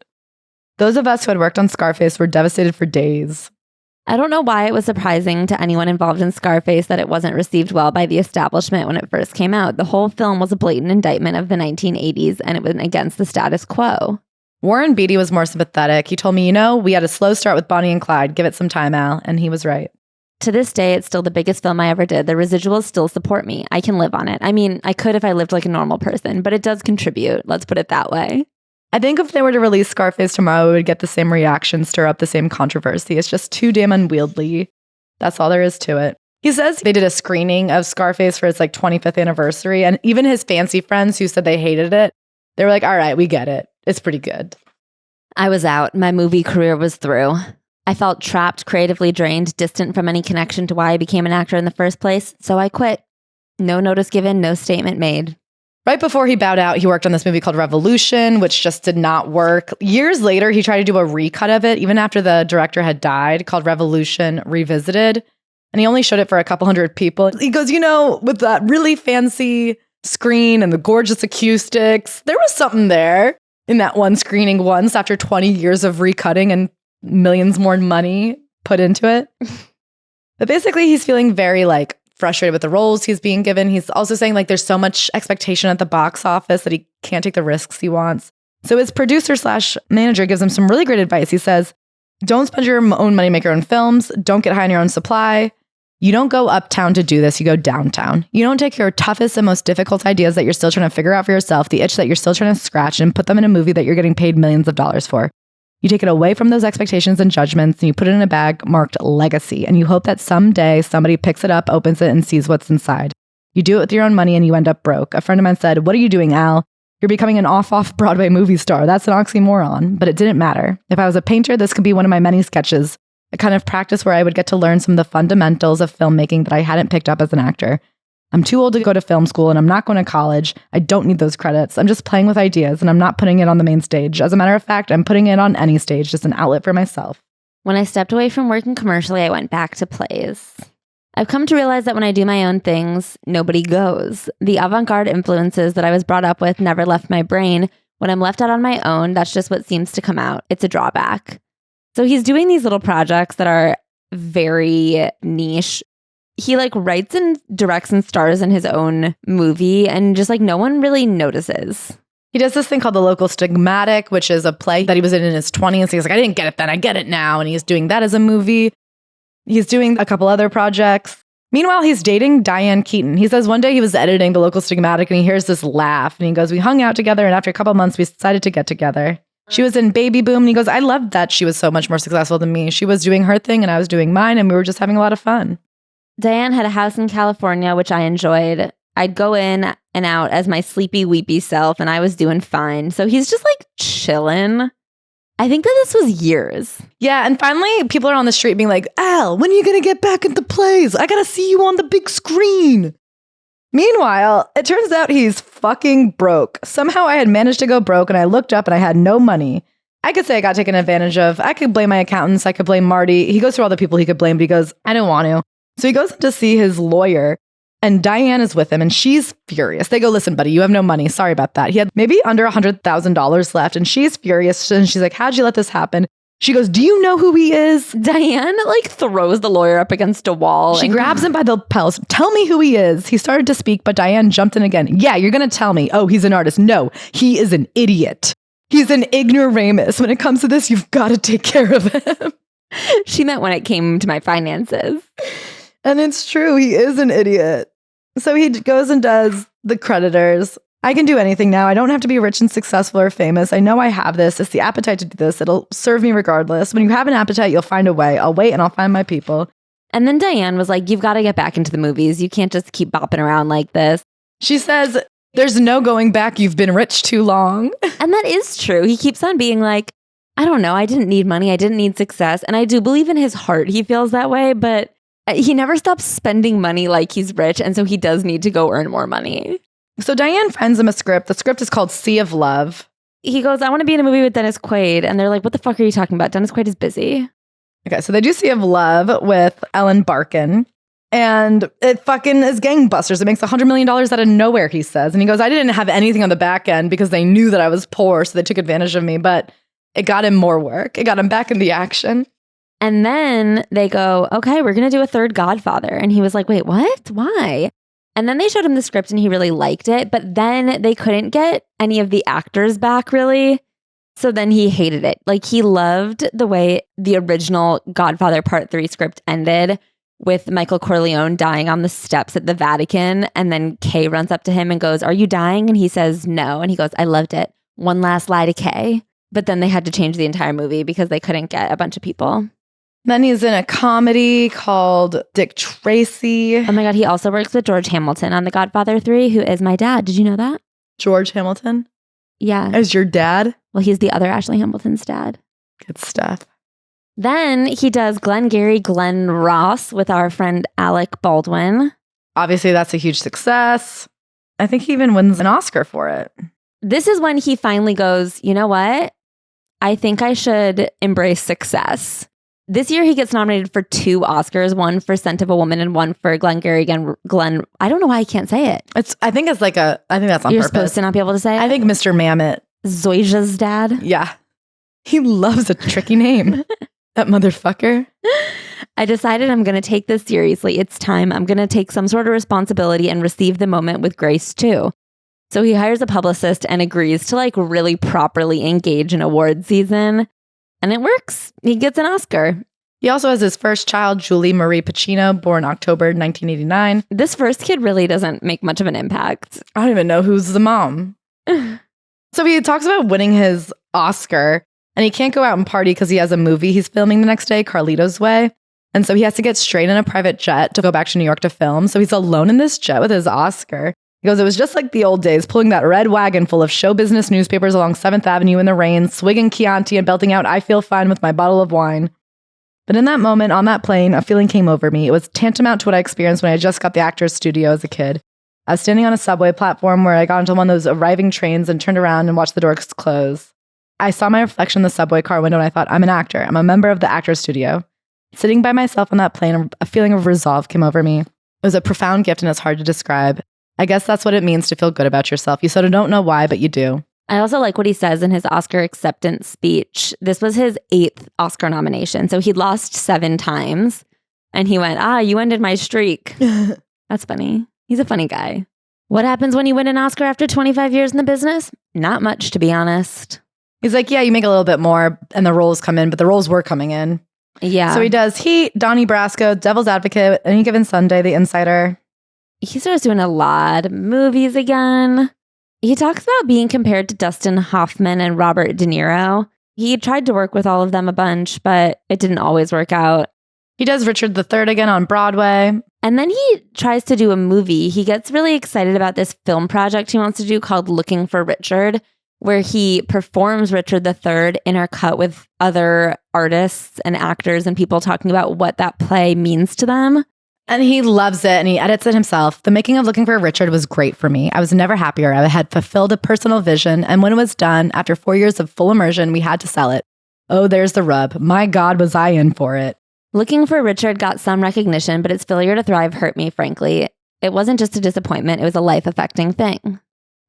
Those of us who had worked on Scarface were devastated for days. I don't know why it was surprising to anyone involved in Scarface that it wasn't received well by the establishment when it first came out. The whole film was a blatant indictment of the 1980s, and it went against the status quo. Warren Beatty was more sympathetic. He told me, we had a slow start with Bonnie and Clyde. Give it some time, Al. And he was right. To this day, it's still the biggest film I ever did. The residuals still support me. I can live on it. I mean, I could if I lived like a normal person, but it does contribute. Let's put it that way. I think if they were to release Scarface tomorrow, it would get the same reaction, stir up the same controversy. It's just too damn unwieldy. That's all there is to it. He says they did a screening of Scarface for its like 25th anniversary. And even his fancy friends who said they hated it, they were like, all right, we get it. It's pretty good. I was out. My movie career was through. I felt trapped, creatively drained, distant from any connection to why I became an actor in the first place. So I quit. No notice given, no statement made. Right before he bowed out, he worked on this movie called Revolution, which just did not work. Years later, he tried to do a recut of it, even after the director had died, called Revolution Revisited. And he only showed it for a couple hundred people. He goes, with that really fancy screen and the gorgeous acoustics, there was something there in that one screening once after 20 years of recutting and millions more money put into it. But basically, he's feeling very frustrated with the roles he's being given. He's also saying there's so much expectation at the box office that he can't take the risks he wants. So his producer/manager gives him some really great advice. He says, don't spend your own money, make your own films. Don't get high on your own supply. You don't go uptown to do this. You go downtown. You don't take your toughest and most difficult ideas that you're still trying to figure out for yourself, the itch that you're still trying to scratch, and put them in a movie that you're getting paid millions of dollars for. You take it away from those expectations and judgments, and you put it in a bag marked legacy. And you hope that someday somebody picks it up, opens it, and sees what's inside. You do it with your own money and you end up broke. A friend of mine said, what are you doing, Al? You're becoming an off Broadway movie star. That's an oxymoron. But it didn't matter. If I was a painter, this could be one of my many sketches. A kind of practice where I would get to learn some of the fundamentals of filmmaking that I hadn't picked up as an actor. I'm too old to go to film school and I'm not going to college. I don't need those credits. I'm just playing with ideas and I'm not putting it on the main stage. As a matter of fact, I'm putting it on any stage, just an outlet for myself. When I stepped away from working commercially, I went back to plays. I've come to realize that when I do my own things, nobody goes. The avant-garde influences that I was brought up with never left my brain. When I'm left out on my own, that's just what seems to come out. It's a drawback. So he's doing these little projects that are very niche. He like writes and directs and stars in his own movie and just like no one really notices. He does this thing called The Local Stigmatic, which is a play that he was in his 20s. He's like, I didn't get it then, I get it now. And he's doing that as a movie. He's doing a couple other projects. Meanwhile, he's dating Diane Keaton. He says one day he was editing The Local Stigmatic and he hears this laugh. And he goes, we hung out together and after a couple of months, we decided to get together. She was in Baby Boom. And he goes, I loved that she was so much more successful than me. She was doing her thing and I was doing mine. And we were just having a lot of fun. Diane had a house in California, which I enjoyed. I'd go in and out as my sleepy, weepy self, and I was doing fine. So he's just like chilling. I think that this was years. Yeah, and finally, people are on the street being like, Al, when are you going to get back into plays? I got to see you on the big screen. Meanwhile, it turns out he's fucking broke. Somehow I had managed to go broke, and I looked up and I had no money. I could say I got taken advantage of. I could blame my accountants. I could blame Marty. He goes through all the people he could blame, but he goes, I didn't want to. So he goes in to see his lawyer. And Diane is with him and she's furious. They go, listen, buddy, you have no money. Sorry about that. He had maybe under $100,000 left and she's furious. And she's like, how'd you let this happen? She goes, do you know who he is? Diane like throws the lawyer up against a wall. She grabs him by the lapels. Tell me who he is. He started to speak, but Diane jumped in again. Yeah, you're going to tell me. Oh, he's an artist. No, he is an idiot. He's an ignoramus. When it comes to this, you've got to take care of him. She meant when it came to my finances. And it's true. He is an idiot. So he goes and does The Creditors. I can do anything now. I don't have to be rich and successful or famous. I know I have this. It's the appetite to do this. It'll serve me regardless. When you have an appetite, you'll find a way. I'll wait and I'll find my people. And then Diane was like, you've got to get back into the movies. You can't just keep bopping around like this. She says, there's no going back. You've been rich too long. And that is true. He keeps on being like, I don't know. I didn't need money. I didn't need success. And I do believe in his heart he feels that way, but he never stops spending money like he's rich, and so he does need to go earn more money. So Diane finds him a script. The script is called Sea of Love. He goes, I want to be in a movie with Dennis Quaid. And they're like, what the fuck are you talking about? Dennis Quaid is busy. Okay, so they do Sea of Love with Ellen Barkin. And it fucking is gangbusters. It makes $100 million out of nowhere, he says. And he goes, I didn't have anything on the back end because they knew that I was poor, so they took advantage of me. But it got him more work. It got him back in the action. And then they go, okay, we're going to do a third Godfather. And he was like, wait, what? Why? And then they showed him the script and he really liked it. But then they couldn't get any of the actors back, really. So then he hated it. Like, he loved the way the original Godfather Part III script ended with Michael Corleone dying on the steps at the Vatican. And then Kay runs up to him and goes, are you dying? And he says, no. And he goes, I loved it. One last lie to Kay. But then they had to change the entire movie because they couldn't get a bunch of people. Then he's in a comedy called Dick Tracy. Oh my God, he also works with George Hamilton on The Godfather 3, who is my dad. Did you know that? George Hamilton? Yeah. As your dad? Well, he's the other Ashley Hamilton's dad. Good stuff. Then he does Glengarry Glen Ross with our friend Alec Baldwin. Obviously, that's a huge success. I think he even wins an Oscar for it. This is when he finally goes, you know what? I think I should embrace success. This year, he gets nominated for 2 Oscars, one for Scent of a Woman and one for Glengarry Glen. I don't know why I can't say it. I think it's like I think that's on You're purpose. Supposed to not be able to say it? I think Mr. Mamet. Zoysia's dad? Yeah. He loves a tricky name. That motherfucker. I decided I'm going to take this seriously. It's time. I'm going to take some sort of responsibility and receive the moment with grace, too. So he hires a publicist and agrees to like really properly engage in award season. And it works. He gets an Oscar. He also has his first child, Julie Marie Pacino, born October 1989. This first kid really doesn't make much of an impact. I don't even know who's the mom. So he talks about winning his Oscar, and he can't go out and party because he has a movie he's filming the next day, Carlito's Way. And so he has to get straight in a private jet to go back to New York to film. So he's alone in this jet with his Oscar. He goes, it was just like the old days, pulling that red wagon full of show business newspapers along 7th Avenue in the rain, swigging Chianti and belting out I Feel Fine with my bottle of wine. But in that moment, on that plane, a feeling came over me. It was tantamount to what I experienced when I just got the Actors Studio as a kid. I was standing on a subway platform where I got into one of those arriving trains and turned around and watched the doors close. I saw my reflection in the subway car window and I thought, I'm an actor. I'm a member of the Actors Studio. Sitting by myself on that plane, a feeling of resolve came over me. It was a profound gift and it's hard to describe. I guess that's what it means to feel good about yourself. You sort of don't know why, but you do. I also like what he says in his Oscar acceptance speech. This was his 8th Oscar nomination. So he'd lost 7 times. And he went, you ended my streak. That's funny. He's a funny guy. What happens when you win an Oscar after 25 years in the business? Not much, to be honest. He's like, yeah, you make a little bit more and the roles come in, but the roles were coming in. Yeah. So he does Heat, Donnie Brasco, Devil's Advocate, Any Given Sunday, The Insider. He starts doing a lot of movies again. He talks about being compared to Dustin Hoffman and Robert De Niro. He tried to work with all of them a bunch, but it didn't always work out. He does Richard III again on Broadway. And then he tries to do a movie. He gets really excited about this film project he wants to do called Looking for Richard, where he performs Richard III intercut with other artists and actors and people talking about what that play means to them. And he loves it and he edits it himself. The making of Looking for Richard was great for me. I was never happier. I had fulfilled a personal vision. And when it was done, after 4 years of full immersion, we had to sell it. Oh, there's the rub. My God, was I in for it. Looking for Richard got some recognition, but its failure to thrive hurt me, frankly. It wasn't just a disappointment. It was a life-affecting thing.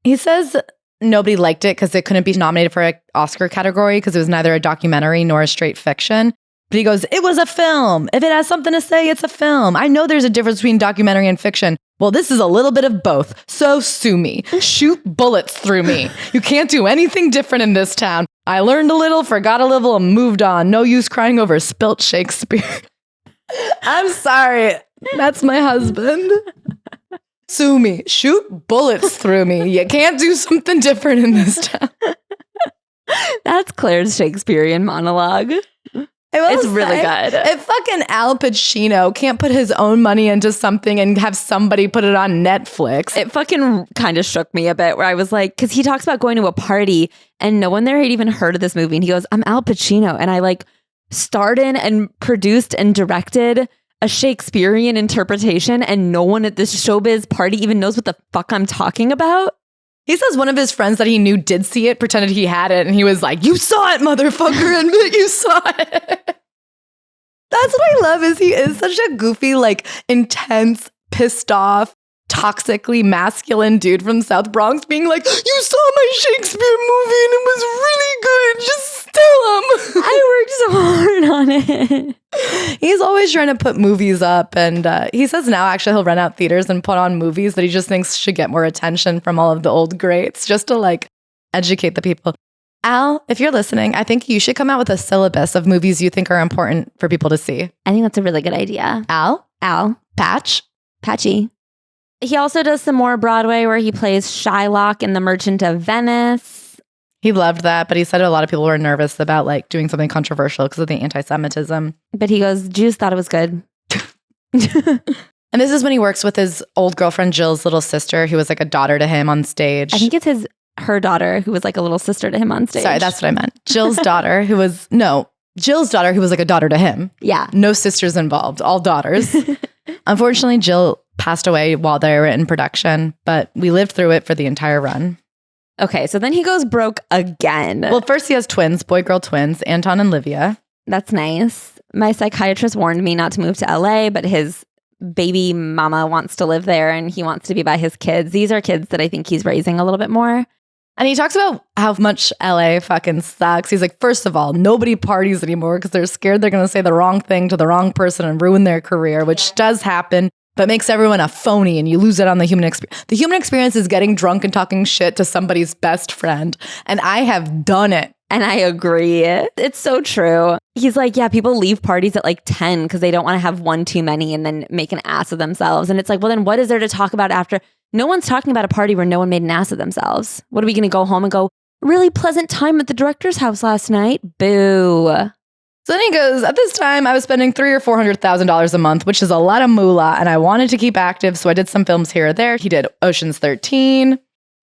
He says nobody liked it because it couldn't be nominated for an Oscar category because it was neither a documentary nor a straight fiction. But he goes, it was a film. If it has something to say, it's a film. I know there's a difference between documentary and fiction. Well, this is a little bit of both. So sue me. Shoot bullets through me. You can't do anything different in this town. I learned a little, forgot a little, and moved on. No use crying over spilt Shakespeare. I'm sorry. That's my husband. Sue me. Shoot bullets through me. You can't do something different in this town. That's Claire's Shakespearean monologue. It's really good. If fucking Al Pacino can't put his own money into something and have somebody put it on Netflix. It fucking kind of shook me a bit where I was like, because he talks about going to a party and no one there had even heard of this movie. And he goes, I'm Al Pacino. And I like starred in and produced and directed a Shakespearean interpretation. And no one at this showbiz party even knows what the fuck I'm talking about. He says one of his friends that he knew did see it, pretended he had it, and he was like, you saw it, motherfucker, admit you saw it. That's what I love, is he is such a goofy, like, intense, pissed off, toxically masculine dude from South Bronx being like, you saw my Shakespeare movie and it was really good, just tell him. I worked so hard on it. He's always trying to put movies up, and he says now actually he'll rent out theaters and put on movies that he just thinks should get more attention from all of the old greats, just to like educate the people. Al, if you're listening, I think you should come out with a syllabus of movies you think are important for people to see. I think that's a really good idea. Al? Patchy. He also does some more Broadway where he plays Shylock in The Merchant of Venice. He loved that, but he said a lot of people were nervous about like doing something controversial because of the anti-Semitism. But he goes, Jews thought it was good. And this is when he works with his old girlfriend, Jill's little sister, who was like a daughter to him on stage. I think it's her daughter who was like a little sister to him on stage. Sorry, that's what I meant. Jill's daughter, who was like a daughter to him. Yeah. No sisters involved, all daughters. Unfortunately, Jill passed away while they were in production, but we lived through it for the entire run. Okay, so then he goes broke again. Well, first he has twins, boy-girl twins, Anton and Livia. That's nice. My psychiatrist warned me not to move to LA, but his baby mama wants to live there and he wants to be by his kids. These are kids that I think he's raising a little bit more. And he talks about how much LA fucking sucks. He's like, first of all, nobody parties anymore because they're scared they're going to say the wrong thing to the wrong person and ruin their career, which does happen, but makes everyone a phony and you lose it on the human experience. The human experience is getting drunk and talking shit to somebody's best friend. And I have done it. And I agree. It's so true. He's like, yeah, people leave parties at like 10 because they don't want to have one too many and then make an ass of themselves. And it's like, well, then what is there to talk about after? No one's talking about a party where no one made an ass of themselves. What are we going to go home and go, really pleasant time at the director's house last night? Boo. So then he goes, at this time, I was spending $300,000 or $400,000 a month, which is a lot of moolah, and I wanted to keep active, so I did some films here or there. He did Ocean's 13.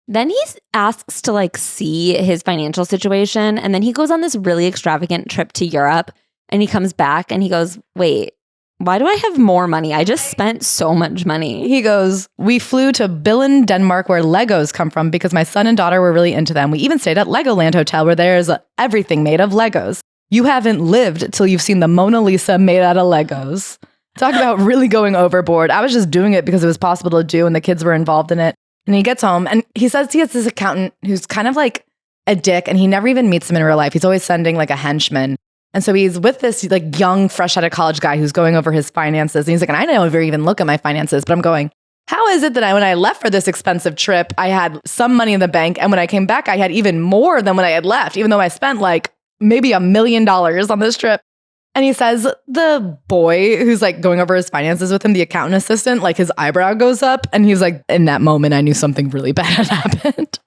Then he asks to like see his financial situation, and then he goes on this really extravagant trip to Europe, and he comes back and he goes, wait, why do I have more money? I just spent so much money. He goes, we flew to Billund, Denmark, where Legos come from because my son and daughter were really into them. We even stayed at Legoland Hotel where there's everything made of Legos. You haven't lived till you've seen the Mona Lisa made out of Legos. Talk about really going overboard. I was just doing it because it was possible to do and the kids were involved in it. And he gets home and he says he has this accountant who's kind of like a dick and he never even meets him in real life. He's always sending like a henchman. And so he's with this like young, fresh out of college guy who's going over his finances. And he's like, and I don't ever even look at my finances, but I'm going, how is it that when I left for this expensive trip, I had some money in the bank. And when I came back, I had even more than when I had left, even though I spent like maybe $1 million on this trip. And he says the boy who's like going over his finances with him, the accountant assistant, like his eyebrow goes up. And he's like, in that moment, I knew something really bad had happened.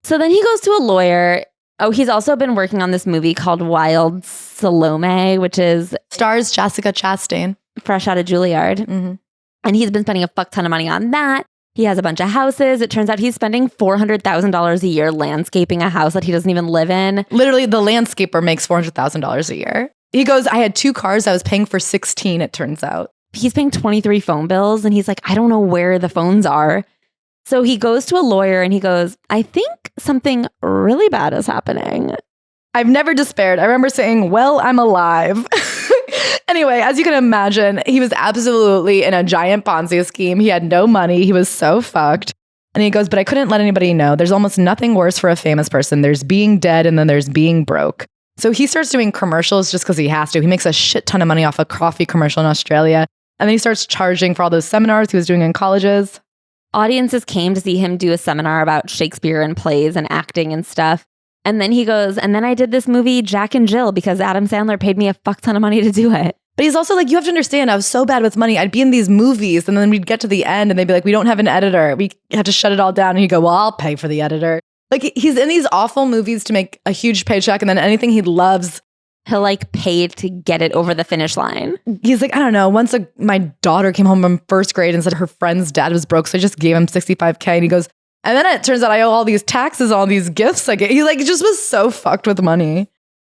So then he goes to a lawyer. Oh, he's also been working on this movie called Wild Salome, which is stars Jessica Chastain, fresh out of Juilliard. Mm-hmm. And he's been spending a fuck ton of money on that. He has a bunch of houses. It turns out he's spending $400,000 a year landscaping a house that he doesn't even live in. Literally, the landscaper makes $400,000 a year. He goes, I had 2 cars. I was paying for 16, it turns out. He's paying 23 phone bills. And he's like, I don't know where the phones are. So he goes to a lawyer and he goes, I think something really bad is happening. I've never despaired. I remember saying, well, I'm alive. Anyway, as you can imagine, he was absolutely in a giant Ponzi scheme. He had no money. He was so fucked. And he goes, but I couldn't let anybody know. There's almost nothing worse for a famous person. There's being dead and then there's being broke. So he starts doing commercials just because he has to. He makes a shit ton of money off a coffee commercial in Australia. And then he starts charging for all those seminars he was doing in colleges. Audiences came to see him do a seminar about Shakespeare and plays and acting and stuff. And then he goes, and then I did this movie, Jack and Jill, because Adam Sandler paid me a fuck ton of money to do it. But he's also like, you have to understand, I was so bad with money. I'd be in these movies and then we'd get to the end and they'd be like, we don't have an editor. We had to shut it all down. And he'd go, well, I'll pay for the editor. Like he's in these awful movies to make a huge paycheck. And then anything he loves, he'll like pay to get it over the finish line. He's like, I don't know. Once my daughter came home from first grade and said her friend's dad was broke. So I just gave him $65K. And he goes, and then it turns out I owe all these taxes, all these gifts. Like he like just was so fucked with money.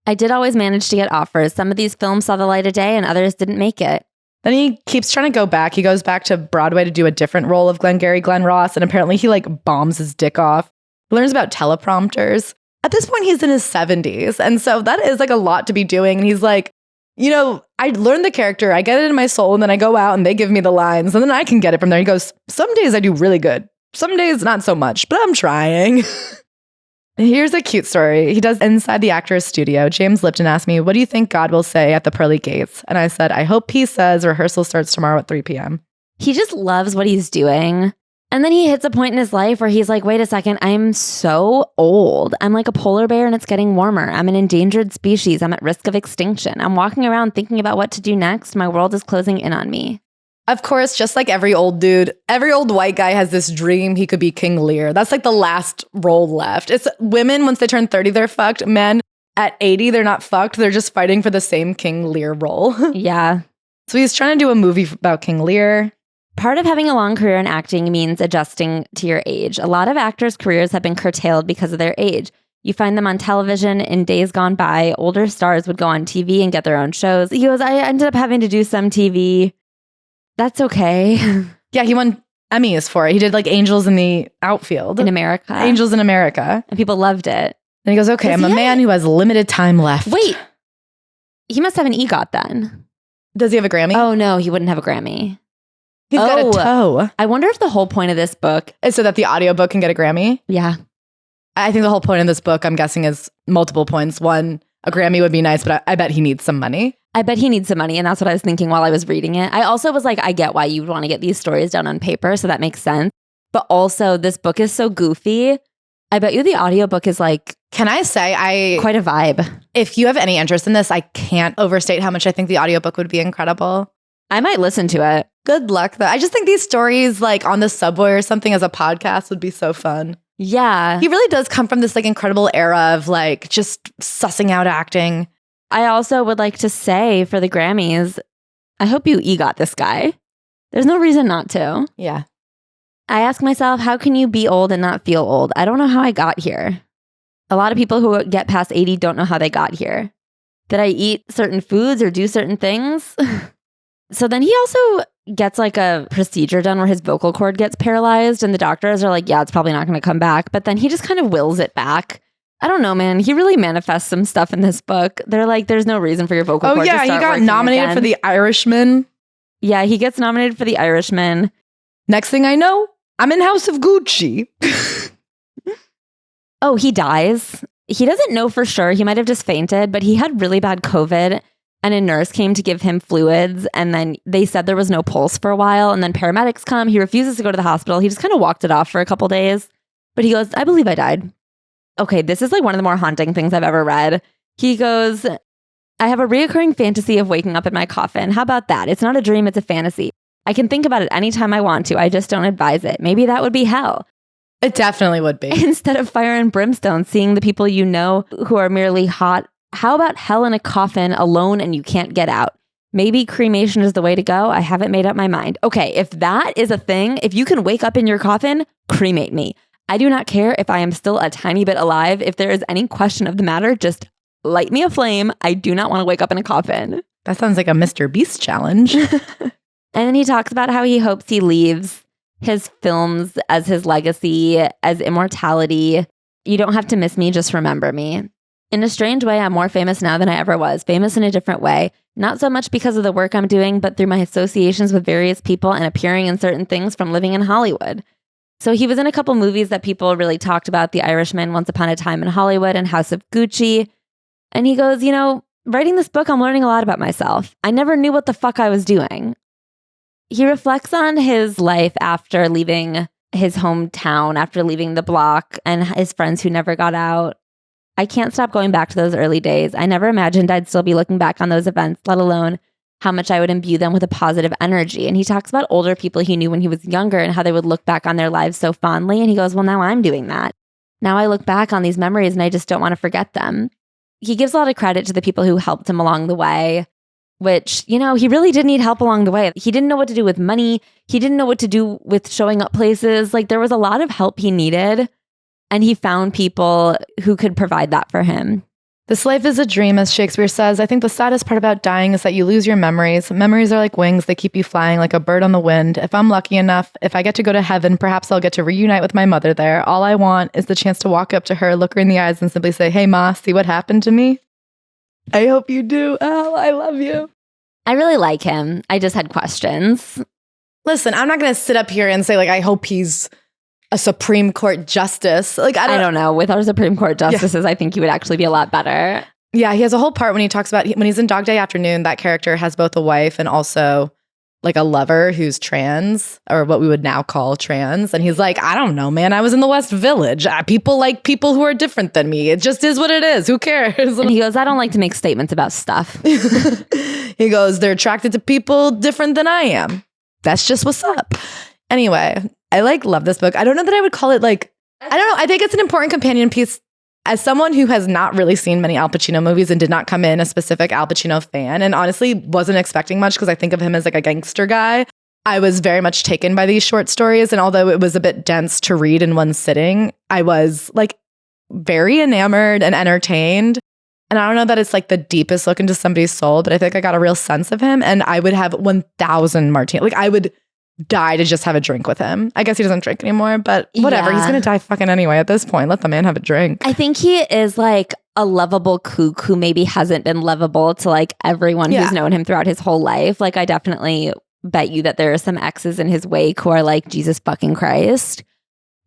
I did always manage to get offers. Some of these films saw the light of day and others didn't make it. Then he keeps trying to go back. He goes back to Broadway to do a different role of Glengarry Glen Ross. And apparently he like bombs his dick off. He learns about teleprompters. At this point, he's in his 70s. And so that is like a lot to be doing. And he's like, you know, I learned the character. I get it in my soul. And then I go out and they give me the lines. And then I can get it from there. He goes, some days I do really good. Some days not so much, but I'm trying. Here's a cute story. He does inside the actor's studio. James Lipton asked me, what do you think God will say at the pearly gates? And I said, I hope he says rehearsal starts tomorrow at 3 p.m. He just loves what he's doing. And then he hits a point in his life where he's like, wait a second, I'm so old. I'm like a polar bear and it's getting warmer. I'm an endangered species. I'm at risk of extinction. I'm walking around thinking about what to do next. My world is closing in on me. Of course, just like every old dude, every old white guy has this dream he could be King Lear. That's like the last role left. It's women, once they turn 30, they're fucked. Men at 80, they're not fucked. They're just fighting for the same King Lear role. Yeah. So he's trying to do a movie about King Lear. Part of having a long career in acting means adjusting to your age. A lot of actors' careers have been curtailed because of their age. You find them on television in days gone by. Older stars would go on TV and get their own shows. He goes, I ended up having to do some TV. That's okay. Yeah, he won Emmys for it. He did like Angels in the Outfield. In America. Angels in America. And people loved it. And he goes, okay, I'm a man who has limited time left. Wait. He must have an EGOT then. Does he have a Grammy? Oh, no, he wouldn't have a Grammy. He's got a toe. I wonder if the whole point of this book is so that the audiobook can get a Grammy. Yeah. I think the whole point of this book, I'm guessing, is multiple points. One, a Grammy would be nice, but I bet he needs some money. I bet he needs some money. And that's what I was thinking while I was reading it. I also was like, I get why you would want to get these stories down on paper. So that makes sense. But also, this book is so goofy. I bet you the audiobook is like, can I say, quite a vibe. If you have any interest in this, I can't overstate how much I think the audiobook would be incredible. I might listen to it. Good luck, though. I just think these stories, like on the subway or something as a podcast, would be so fun. Yeah. He really does come from this like incredible era of like just sussing out acting. I also would like to say for the Grammys, I hope you EGOT this guy. There's no reason not to. Yeah. I ask myself, how can you be old and not feel old? I don't know how I got here. A lot of people who get past 80 don't know how they got here. Did I eat certain foods or do certain things? So then he also gets like a procedure done where his vocal cord gets paralyzed and the doctors are like, yeah, it's probably not going to come back. But then he just kind of wills it back. I don't know, man. He really manifests some stuff in this book. They're like, there's no reason for your vocal cord to start he got nominated again. For The Irishman. Yeah, he gets nominated for The Irishman. Next thing I know, I'm in House of Gucci. Oh, he dies. He doesn't know for sure. He might have just fainted, but he had really bad COVID. And a nurse came to give him fluids. And then they said there was no pulse for a while. And then paramedics come. He refuses to go to the hospital. He just kind of walked it off for a couple days. But he goes, I believe I died. Okay, this is like one of the more haunting things I've ever read. He goes, I have a reoccurring fantasy of waking up in my coffin. How about that? It's not a dream, it's a fantasy. I can think about it anytime I want to. I just don't advise it. Maybe that would be hell. It definitely would be. Instead of fire and brimstone, seeing the people you know who are merely hot. How about hell in a coffin alone and you can't get out? Maybe cremation is the way to go. I haven't made up my mind. Okay, if that is a thing, if you can wake up in your coffin, cremate me. I do not care if I am still a tiny bit alive. If there is any question of the matter, just light me a flame. I do not want to wake up in a coffin. That sounds like a Mr. Beast challenge. And then he talks about how he hopes he leaves his films as his legacy, as immortality. You don't have to miss me, just remember me. In a strange way, I'm more famous now than I ever was. Famous in a different way. Not so much because of the work I'm doing, but through my associations with various people and appearing in certain things from living in Hollywood. So he was in a couple movies that people really talked about, The Irishman, Once Upon a Time in Hollywood, and House of Gucci. And he goes, writing this book, I'm learning a lot about myself. I never knew what the fuck I was doing. He reflects on his life after leaving his hometown, after leaving the block, and his friends who never got out. I can't stop going back to those early days. I never imagined I'd still be looking back on those events, let alone how much I would imbue them with a positive energy. And he talks about older people he knew when he was younger and how they would look back on their lives so fondly. And he goes, well, now I'm doing that. Now I look back on these memories and I just don't want to forget them. He gives a lot of credit to the people who helped him along the way, which, he really did need help along the way. He didn't know what to do with money. He didn't know what to do with showing up places. Like, there was a lot of help he needed. And he found people who could provide that for him. This life is a dream, as Shakespeare says. I think the saddest part about dying is that you lose your memories. Memories are like wings. They keep you flying like a bird on the wind. If I'm lucky enough, if I get to go to heaven, perhaps I'll get to reunite with my mother there. All I want is the chance to walk up to her, look her in the eyes, and simply say, hey, Ma, see what happened to me? I hope you do. Al, I love you. I really like him. I just had questions. Listen, I'm not going to sit up here and say, I hope he's a Supreme Court justice. I don't know. With our Supreme Court justices, I think he would actually be a lot better. Yeah, he has a whole part when he talks about when he's in Dog Day Afternoon, that character has both a wife and also a lover who's trans, or what we would now call trans. And he's like, I don't know, man. I was in the West Village. People like people who are different than me. It just is what it is. Who cares? And he goes, I don't like to make statements about stuff. He goes, they're attracted to people different than I am. That's just what's up. Anyway, I love this book. I don't know that I would call it I don't know. I think it's an important companion piece. As someone who has not really seen many Al Pacino movies and did not come in a specific Al Pacino fan, and honestly wasn't expecting much because I think of him as a gangster guy, I was very much taken by these short stories. And although it was a bit dense to read in one sitting, I was very enamored and entertained. And I don't know that it's the deepest look into somebody's soul, but I think I got a real sense of him. And I would have 1,000 martinis. I would die to just have a drink with him. I guess he doesn't drink anymore, but whatever. Yeah. He's going to die fucking anyway at this point. Let the man have a drink. I think he is a lovable kook who maybe hasn't been lovable to everyone who's known him throughout his whole life. I definitely bet you that there are some exes in his wake who are Jesus fucking Christ.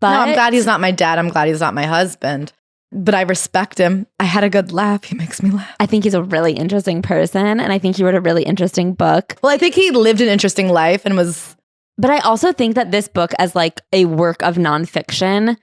But no, I'm glad he's not my dad. I'm glad he's not my husband. But I respect him. I had a good laugh. He makes me laugh. I think he's a really interesting person. And I think he wrote a really interesting book. Well, I think he lived an interesting life and was... But I also think that this book as a work of nonfiction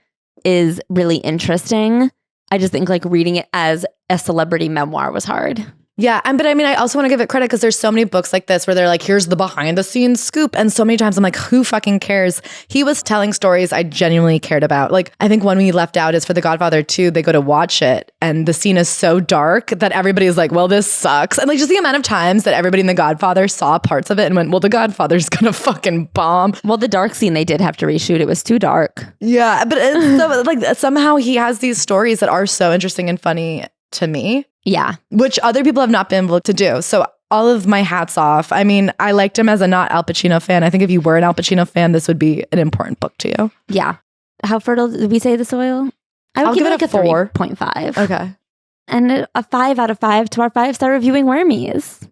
is really interesting. I just think reading it as a celebrity memoir was hard. Yeah. But I also want to give it credit because there's so many books like this where they're here's the behind the scenes scoop. And so many times I'm who fucking cares? He was telling stories I genuinely cared about. I think one we left out is for The Godfather II, they go to watch it and the scene is so dark that everybody's well, this sucks. And just the amount of times that everybody in The Godfather saw parts of it and went, well, The Godfather's gonna fucking bomb. Well, the dark scene they did have to reshoot. It was too dark. Yeah. But so, somehow he has these stories that are so interesting and funny to me. Yeah. Which other people have not been able to do. So all of my hats off. I liked him as a not Al Pacino fan. I think if you were an Al Pacino fan, this would be an important book to you. Yeah. How fertile did we say the soil? I would give it a 4.5. Okay. And a 5 out of 5 to our 5-star reviewing wormies.